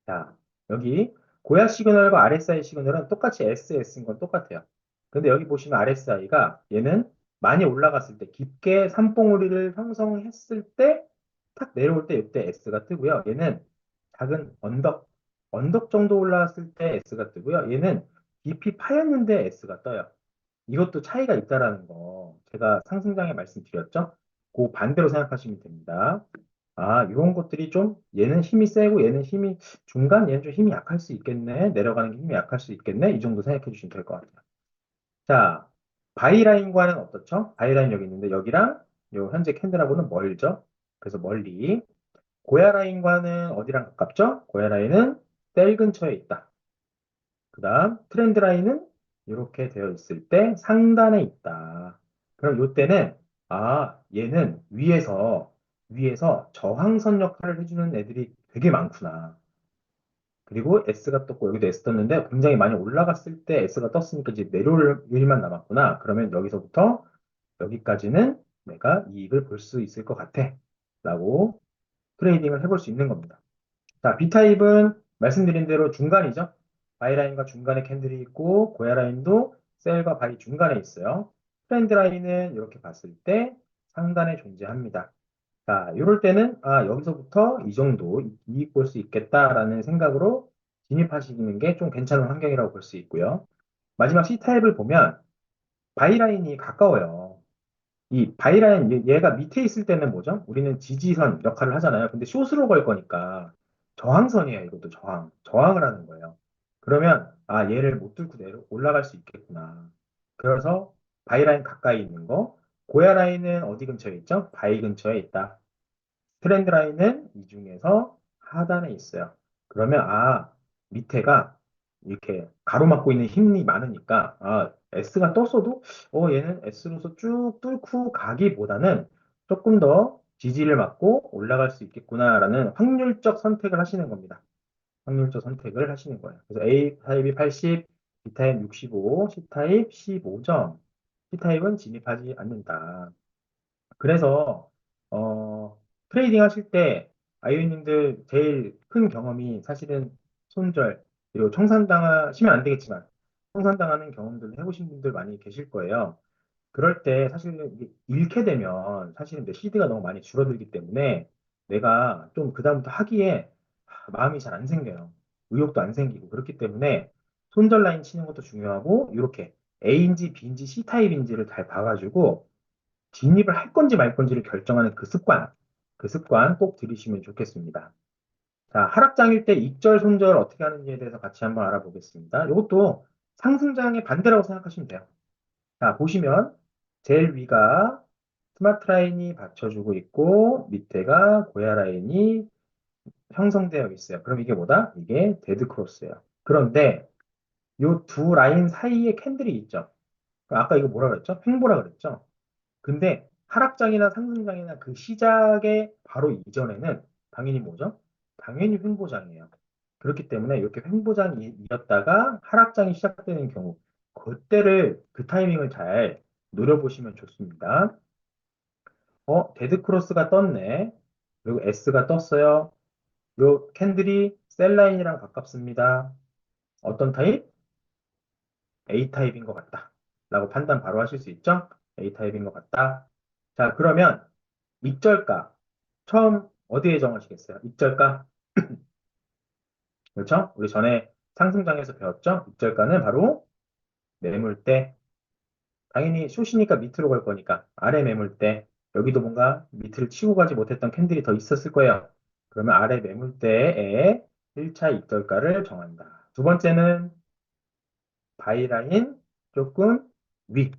자, 여기 고야 시그널과 RSI 시그널은 똑같이 SS인 건 똑같아요. 근데 여기 보시면 RSI가 얘는 많이 올라갔을 때, 깊게 산봉우리를 형성했을 때, 탁 내려올 때 이때 S가 뜨고요. 얘는 작은 언덕, 언덕 정도 올라왔을 때 S가 뜨고요. 얘는 깊이 파였는데 S가 떠요. 이것도 차이가 있다라는 거 제가 상승장에 말씀드렸죠? 그 반대로 생각하시면 됩니다. 아, 이런 것들이 좀 얘는 힘이 세고 얘는 힘이 중간, 얘는 좀 힘이 약할 수 있겠네. 내려가는 게 힘이 약할 수 있겠네. 이 정도 생각해 주시면 될 것 같아요. 자, 바이라인과는 어떻죠? 바이라인 여기 있는데 여기랑 요 현재 캔들하고는 멀죠? 그래서 멀리. 고야라인과는 어디랑 가깝죠? 고야라인은 셀 근처에 있다. 그 다음 트렌드 라인은 이렇게 되어 있을 때 상단에 있다. 그럼 이때는 얘는 위에서 저항선 역할을 해주는 애들이 되게 많구나. 그리고 S가 떴고 여기도 S 떴는데 굉장히 많이 올라갔을 때 S가 떴으니까 이제 내려올 일만 남았구나. 그러면 여기서부터 여기까지는 내가 이익을 볼 수 있을 것 같아. 라고 트레이딩을 해볼 수 있는 겁니다. 자, B타입은 말씀드린 대로 중간이죠. 바이라인과 중간에 캔들이 있고, 고야라인도 셀과 바이 중간에 있어요. 트렌드 라인은 이렇게 봤을 때 상단에 존재합니다. 자, 이럴 때는, 여기서부터 이 정도 이익 볼 수 있겠다라는 생각으로 진입하시는 게 좀 괜찮은 환경이라고 볼 수 있고요. 마지막 C타입을 보면, 바이라인이 가까워요. 이 바이라인 얘가 밑에 있을 때는 뭐죠? 우리는 지지선 역할을 하잖아요. 근데 숏으로 걸 거니까 저항선이에요. 이것도 저항을 하는 거예요. 그러면 얘를 못 뚫고 내려 올라갈 수 있겠구나. 그래서 바이라인 가까이 있는 거, 고야 라인은 어디 근처에 있죠? 바이 근처에 있다. 트렌드 라인은 이 중에서 하단에 있어요. 그러면 밑에가 이렇게 가로막고 있는 힘이 많으니까 S가 떴어도 얘는 S로서 쭉 뚫고 가기보다는 조금 더 지지를 받고 올라갈 수 있겠구나라는 확률적 선택을 하시는 겁니다. 확률적 선택을 하시는 거예요. 그래서 A 타입이 80, B 타입 65, C 타입 15점. C 타입은 진입하지 않는다. 그래서 트레이딩 하실 때 아이유님들 제일 큰 경험이 사실은 손절 그리고 청산당하시면 안 되겠지만 청산당하는 경험들을 해보신 분들 많이 계실 거예요. 그럴 때 사실은 이게 잃게 되면 사실은 내 시드가 너무 많이 줄어들기 때문에 내가 좀 그다음부터 하기에 마음이 잘 안 생겨요. 의욕도 안 생기고 그렇기 때문에 손절 라인 치는 것도 중요하고 이렇게 A인지 B인지 C 타입인지를 잘 봐가지고 진입을 할 건지 말 건지를 결정하는 그 습관 꼭 들이시면 좋겠습니다. 자, 하락장일 때 익절, 손절 어떻게 하는지에 대해서 같이 한번 알아보겠습니다. 이것도 상승장의 반대라고 생각하시면 돼요. 자, 보시면 제일 위가 스마트 라인이 받쳐주고 있고 밑에가 고야 라인이 형성되어 있어요. 그럼 이게 뭐다? 이게 데드 크로스예요. 그런데 이 두 라인 사이에 캔들이 있죠. 아까 이거 뭐라 그랬죠? 횡보라 그랬죠? 근데 하락장이나 상승장이나 그 시작의 바로 이전에는 당연히 뭐죠? 당연히 횡보장이에요. 그렇기 때문에 이렇게 횡보장이었다가 하락장이 시작되는 경우, 그때를, 그 타이밍을 잘 노려보시면 좋습니다. 데드크로스가 떴네. 그리고 S가 떴어요. 요 캔들이 셀라인이랑 가깝습니다. 어떤 타입? A타입인 것 같다. 라고 판단 바로 하실 수 있죠? A타입인 것 같다. 자, 그러면 익절가. 처음 어디에 정하시겠어요? 익절가? 그렇죠? 우리 전에 상승장에서 배웠죠? 익절가는 바로 매물대. 당연히 숏이니까 밑으로 갈 거니까 아래 매물대. 여기도 뭔가 밑을 치고 가지 못했던 캔들이 더 있었을 거예요. 그러면 아래 매물대에 1차 익절가를 정한다. 두 번째는 바이라인 조금 위,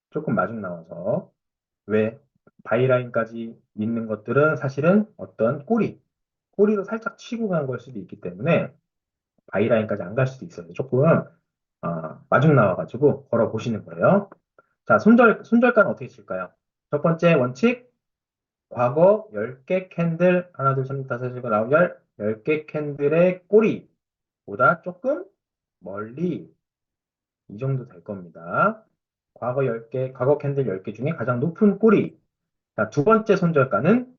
조금 마중 나와서 왜 바이라인까지 있는 것들은 사실은 어떤 꼬리로 살짝 치고 간 걸 수도 있기 때문에 바이라인까지 안 갈 수도 있어요. 조금 마중 나와가지고 걸어 보시는 거예요. 자, 손절가는 어떻게 칠까요? 첫 번째 원칙, 과거 10개 캔들, 하나, 둘, 셋, 넷, 다섯, 여섯, 아홉, 10개 캔들의 꼬리보다 조금 멀리 이 정도 될 겁니다. 과거 캔들 10개 중에 가장 높은 꼬리. 자, 두 번째 손절가는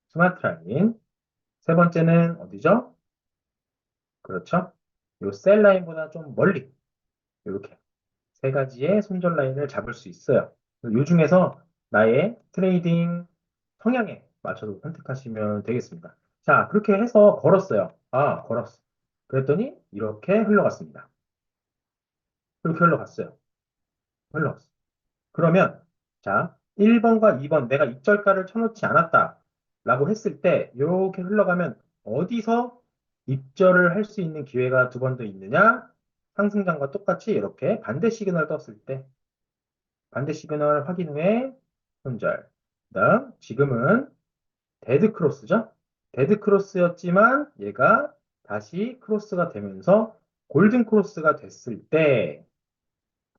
스마트 라인. 세 번째는 어디죠? 그렇죠? 요 셀 라인보다 좀 멀리. 이렇게 세 가지의 손절 라인을 잡을 수 있어요. 요 중에서 나의 트레이딩 성향에 맞춰서 선택하시면 되겠습니다. 자, 그렇게 해서 걸었어요. 아, 걸었어. 그랬더니 이렇게 흘러갔습니다. 그렇게 흘러갔어요. 흘러갔어. 그러면 자, 1번과 2번 내가 입절가를 쳐놓지 않았다 라고 했을 때 이렇게 흘러가면 어디서 입절을 할 수 있는 기회가 두 번 더 있느냐? 상승장과 똑같이 이렇게 반대 시그널 떴을 때 반대 시그널 확인 후에 손절. 그다음 지금은 데드 크로스죠? 데드 크로스였지만 얘가 다시 크로스가 되면서 골든 크로스가 됐을 때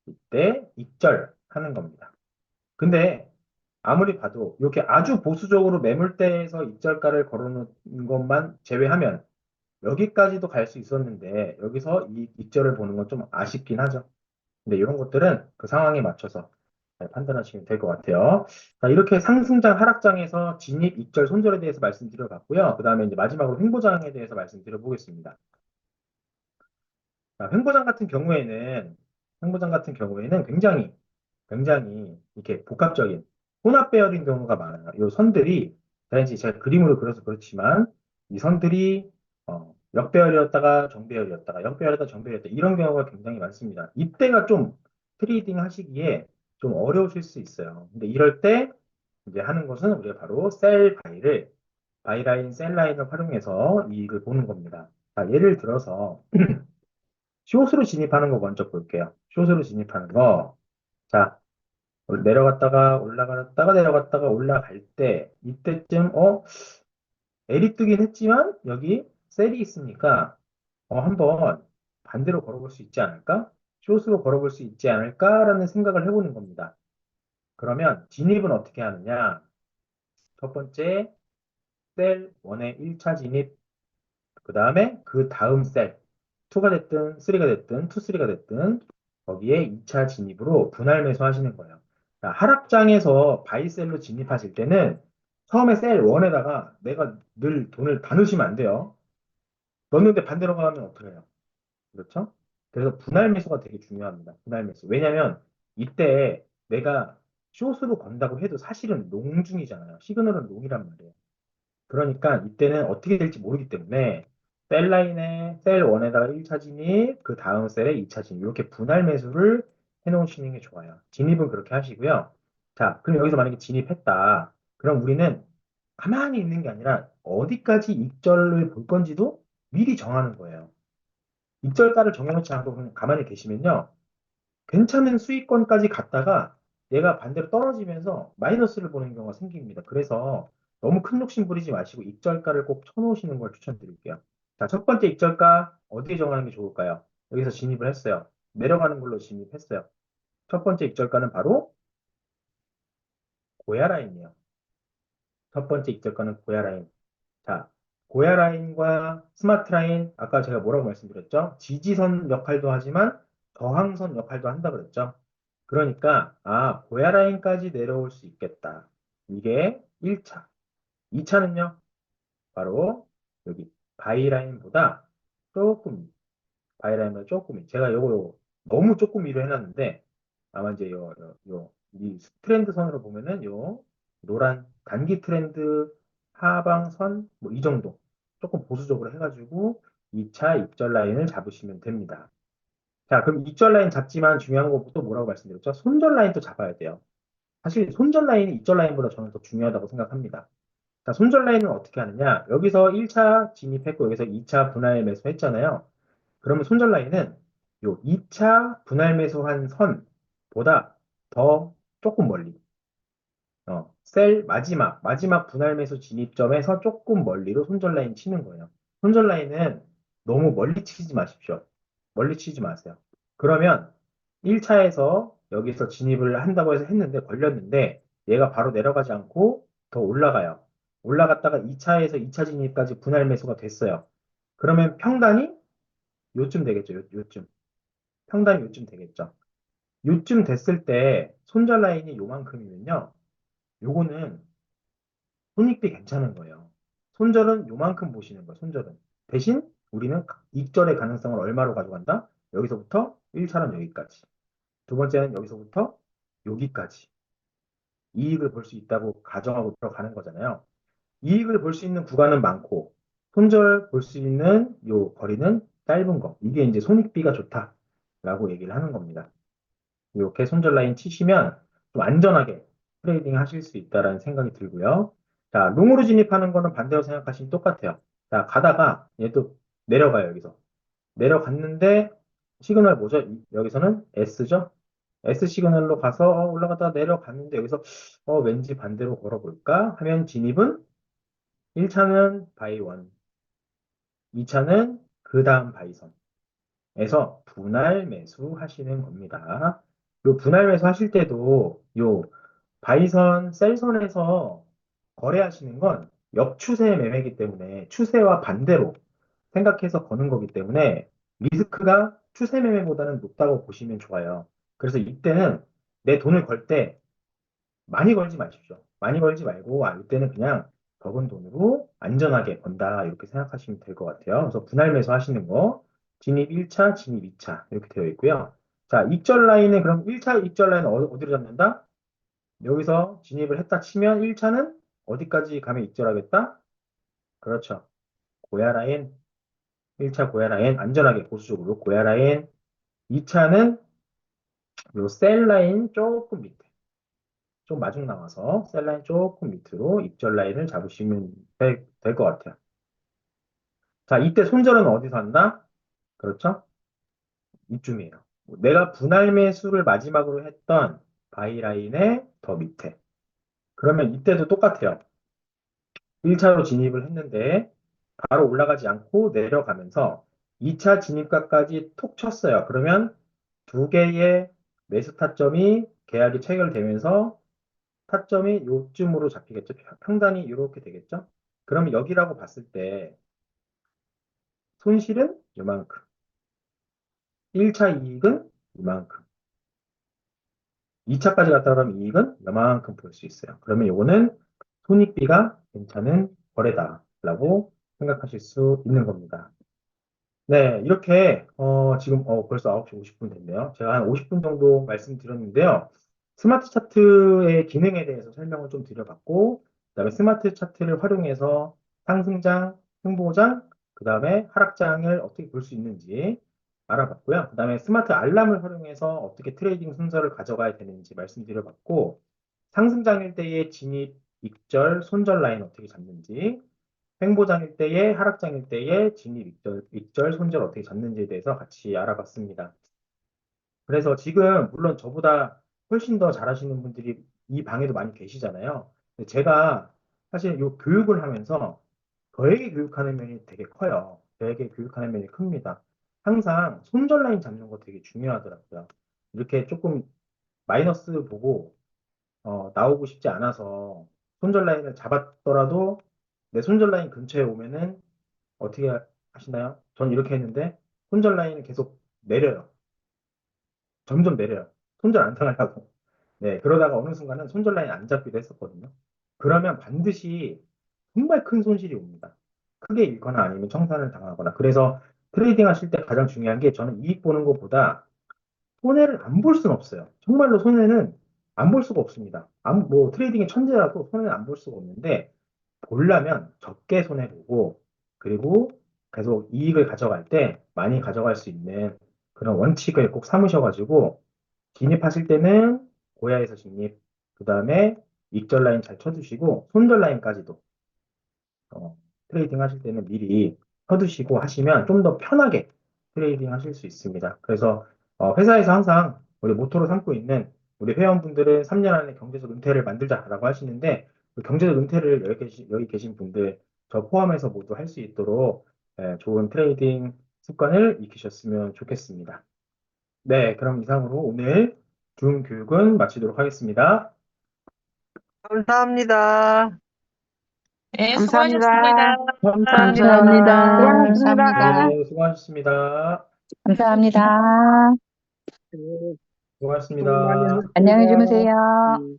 이때 입절하는 겁니다. 근데 아무리 봐도 이렇게 아주 보수적으로 매물대에서 입절가를 걸어놓은 것만 제외하면 여기까지도 갈 수 있었는데 여기서 이 입절을 보는 건 좀 아쉽긴 하죠. 근데 이런 것들은 그 상황에 맞춰서 잘 판단하시면 될 것 같아요. 자, 이렇게 상승장, 하락장에서 진입, 입절, 손절에 대해서 말씀드려봤고요. 그 다음에 이제 마지막으로 횡보장에 대해서 말씀드려보겠습니다. 자, 횡보장 같은 경우에는 굉장히 이렇게 복합적인 혼합 배열인 경우가 많아요. 이 선들이, 제가 그림으로 그려서 그렇지만, 이 선들이, 역배열이었다가 정배열이었다가, 역배열이었다가 정배열이었다. 이런 경우가 굉장히 많습니다. 이때가 좀 트레이딩 하시기에 좀 어려우실 수 있어요. 근데 이럴 때, 이제 하는 것은 우리가 바로 바이라인, 셀라인을 활용해서 이익을 보는 겁니다. 자, 예를 들어서, 숏으로 진입하는 거 먼저 볼게요. 숏으로 진입하는 거. 자, 내려갔다가 올라갔다가 내려갔다가 올라갈 때 이때쯤 L이 뜨긴 했지만 여기 셀이 있으니까 한번 반대로 걸어볼 수 있지 않을까? 숏으로 걸어볼 수 있지 않을까라는 생각을 해보는 겁니다. 그러면 진입은 어떻게 하느냐? 첫 번째 셀 1의 1차 진입, 그 다음에 그 다음 셀 2가 됐든 3가 됐든 2, 3가 됐든 거기에 2차 진입으로 분할 매수 하시는 거예요. 자, 하락장에서 바이셀로 진입하실 때는 처음에 셀 1에다가 내가 늘 돈을 다 넣으시면 안 돼요. 넣는데 반대로 가면 어떻게 해요? 그렇죠? 그래서 분할 매수가 되게 중요합니다. 분할 매수. 왜냐면 이때 내가 숏으로 건다고 해도 사실은 롱 중이잖아요. 시그널은 롱이란 말이에요. 그러니까 이때는 어떻게 될지 모르기 때문에 셀 1에다가 1차 진입, 그 다음 셀에 2차 진입 이렇게 분할 매수를 해놓으시는 게 좋아요. 진입은 그렇게 하시고요. 자, 그럼 여기서 만약에 진입했다. 그럼 우리는 가만히 있는 게 아니라 어디까지 입절을 볼 건지도 미리 정하는 거예요. 입절가를 정해놓지 않고 그냥 가만히 계시면요. 괜찮은 수익권까지 갔다가 얘가 반대로 떨어지면서 마이너스를 보는 경우가 생깁니다. 그래서 너무 큰 욕심 부리지 마시고 입절가를 꼭 쳐놓으시는 걸 추천드릴게요. 자, 첫 번째 입절가 어디에 정하는 게 좋을까요? 여기서 진입을 했어요. 내려가는 걸로 진입했어요. 첫 번째 입절가는 바로 고야 라인이에요. 첫 번째 입절가는 고야 라인. 자, 고야 라인과 스마트 라인, 아까 제가 뭐라고 말씀드렸죠? 지지선 역할도 하지만 저항선 역할도 한다 그랬죠? 그러니까, 고야 라인까지 내려올 수 있겠다. 이게 1차. 2차는요, 바로 여기 바이 라인보다 조금, 바이 라인보다 조금, 제가 요거 너무 조금 위로 해놨는데, 아마 이제 이 트렌드 선으로 보면은 노란 단기 트렌드 하방선, 뭐 이 정도. 조금 보수적으로 해가지고 2차 입절 라인을 잡으시면 됩니다. 자, 그럼 입절 라인 잡지만 중요한 것부터 뭐라고 말씀드렸죠? 손절 라인도 잡아야 돼요. 사실 손절 라인이 입절 라인보다 저는 더 중요하다고 생각합니다. 자, 손절 라인은 어떻게 하느냐? 여기서 1차 진입했고 여기서 2차 분할 매수했잖아요. 그러면 손절 라인은 요 2차 분할 매수한 선보다 더 조금 멀리, 셀 마지막 분할 매수 진입점에서 조금 멀리로 손절 라인 치는 거예요. 손절 라인은 너무 멀리 치지 마십시오. 멀리 치지 마세요. 그러면 1차에서 여기서 진입을 한다고 해서 했는데 걸렸는데 얘가 바로 내려가지 않고 더 올라가요. 올라갔다가 2차에서 2차 진입까지 분할 매수가 됐어요. 그러면 평단이 요쯤 되겠죠. 요쯤. 평단이 요쯤 되겠죠. 요쯤 됐을 때 손절 라인이 요만큼이면요. 요거는 손익비 괜찮은 거예요. 손절은 요만큼 보시는 거예요. 손절은. 대신 우리는 익절의 가능성을 얼마로 가져간다? 여기서부터 1차는 여기까지. 두 번째는 여기서부터 여기까지. 이익을 볼 수 있다고 가정하고 들어가는 거잖아요. 이익을 볼 수 있는 구간은 많고 손절 볼 수 있는 요 거리는 짧은 거. 이게 이제 손익비가 좋다라고 얘기를 하는 겁니다. 이렇게 손절 라인 치시면 좀 안전하게 트레이딩 하실 수 있다라는 생각이 들고요. 자, 롱으로 진입하는 거는 반대로 생각하시면 똑같아요. 자, 가다가 얘도 내려가요, 여기서. 내려갔는데 시그널 뭐죠? 여기서는 S죠? S 시그널로 가서 올라갔다가 내려갔는데 여기서 왠지 반대로 걸어볼까? 하면 진입은 1차는 바이 원, 2차는 그 다음 바이선에서 분할 매수 하시는 겁니다. 요 분할 매수 하실 때도 요 바이선, 셀선에서 거래하시는 건 역추세 매매이기 때문에 추세와 반대로 생각해서 거는 거기 때문에 리스크가 추세 매매보다는 높다고 보시면 좋아요. 그래서 이때는 내 돈을 걸 때 많이 걸지 마십시오. 많이 걸지 말고, 이때는 그냥 적은 돈으로 안전하게 건다. 이렇게 생각하시면 될 것 같아요. 그래서 분할 매수 하시는 거, 진입 1차, 진입 2차. 이렇게 되어 있고요. 자, 익절 라인은 그럼 1차 익절 라인은 어디로 잡는다? 여기서 진입을 했다 치면 1차는 어디까지 가면 익절하겠다? 그렇죠. 고야 라인, 1차 고야 라인, 안전하게 보수적으로 고야 라인, 2차는 요 셀 라인 조금 밑에. 좀 마중 나와서 셀 라인 조금 밑으로 입절 라인을 잡으시면 될 것 같아요. 자, 이때 손절은 어디서 한다? 그렇죠? 이쯤이에요. 내가 분할 매수를 마지막으로 했던 바이 라인의 더 밑에. 그러면 이때도 똑같아요. 1차로 진입을 했는데 바로 올라가지 않고 내려가면서 2차 진입가까지 톡 쳤어요. 그러면 두 개의 매수 타점이 계약이 체결되면서 타점이 요쯤으로 잡히겠죠. 평단이 이렇게 되겠죠. 그럼 여기라고 봤을 때 손실은 이만큼, 1차 이익은 이만큼, 2차까지 갔다 그러면 이익은 이만큼 볼 수 있어요. 그러면 요거는 손익비가 괜찮은 거래다라고 생각하실 수 있는 겁니다. 네, 이렇게 지금 벌써 9시 50분 됐네요. 제가 한 50분 정도 말씀드렸는데요. 스마트 차트의 기능에 대해서 설명을 좀 드려봤고, 그다음에 스마트 차트를 활용해서 상승장, 횡보장, 그다음에 하락장을 어떻게 볼 수 있는지 알아봤고요. 그다음에 스마트 알람을 활용해서 어떻게 트레이딩 순서를 가져가야 되는지 말씀드려봤고, 상승장일 때의 진입, 익절, 손절 라인 어떻게 잡는지, 횡보장일 때에 하락장일 때에 진입, 익절, 손절 어떻게 잡는지에 대해서 같이 알아봤습니다. 그래서 지금 물론 저보다 훨씬 더 잘하시는 분들이 이 방에도 많이 계시잖아요. 근데 제가 사실 이 교육을 하면서 저에게 교육하는 면이 되게 커요. 저에게 교육하는 면이 큽니다. 항상 손절 라인 잡는 거 되게 중요하더라고요. 이렇게 조금 마이너스 보고 나오고 싶지 않아서 손절 라인을 잡았더라도 내 손절 라인 근처에 오면은 어떻게 하시나요? 전 이렇게 했는데 손절 라인을 계속 내려요. 점점 내려요. 손절 안 당하려고. 네, 그러다가 어느 순간은 손절 라인 안 잡기도 했었거든요. 그러면 반드시 정말 큰 손실이 옵니다. 크게 잃거나 아니면 청산을 당하거나. 그래서 트레이딩 하실 때 가장 중요한 게 저는 이익 보는 것보다 손해를 안 볼 수는 없어요. 정말로 손해는 안 볼 수가 없습니다. 뭐 트레이딩의 천재라도 손해는 안 볼 수가 없는데 보려면 적게 손해보고 그리고 계속 이익을 가져갈 때 많이 가져갈 수 있는 그런 원칙을 꼭 삼으셔가지고 진입하실 때는 고야에서 진입, 그 다음에 익절 라인 잘 쳐주시고 손절 라인까지도 트레이딩 하실 때는 미리 쳐두시고 하시면 좀 더 편하게 트레이딩 하실 수 있습니다. 그래서 회사에서 항상 우리 모토로 삼고 있는 우리 회원분들은 3년 안에 경제적 은퇴를 만들자라고 하시는데 그 경제적 은퇴를 여기 계신 분들 저 포함해서 모두 할 수 있도록 좋은 트레이딩 습관을 익히셨으면 좋겠습니다. 네, 그럼 이상으로 오늘 중 교육은 마치도록 하겠습니다. 감사합니다. 네, 감사합니다. 수고하셨습니다. 감사합니다. 수고하셨습니다. 네, 수고하셨습니다. 감사합니다. 네, 수고 많이 수고하셨습니다. 안녕히 하셨습니다. 주무세요.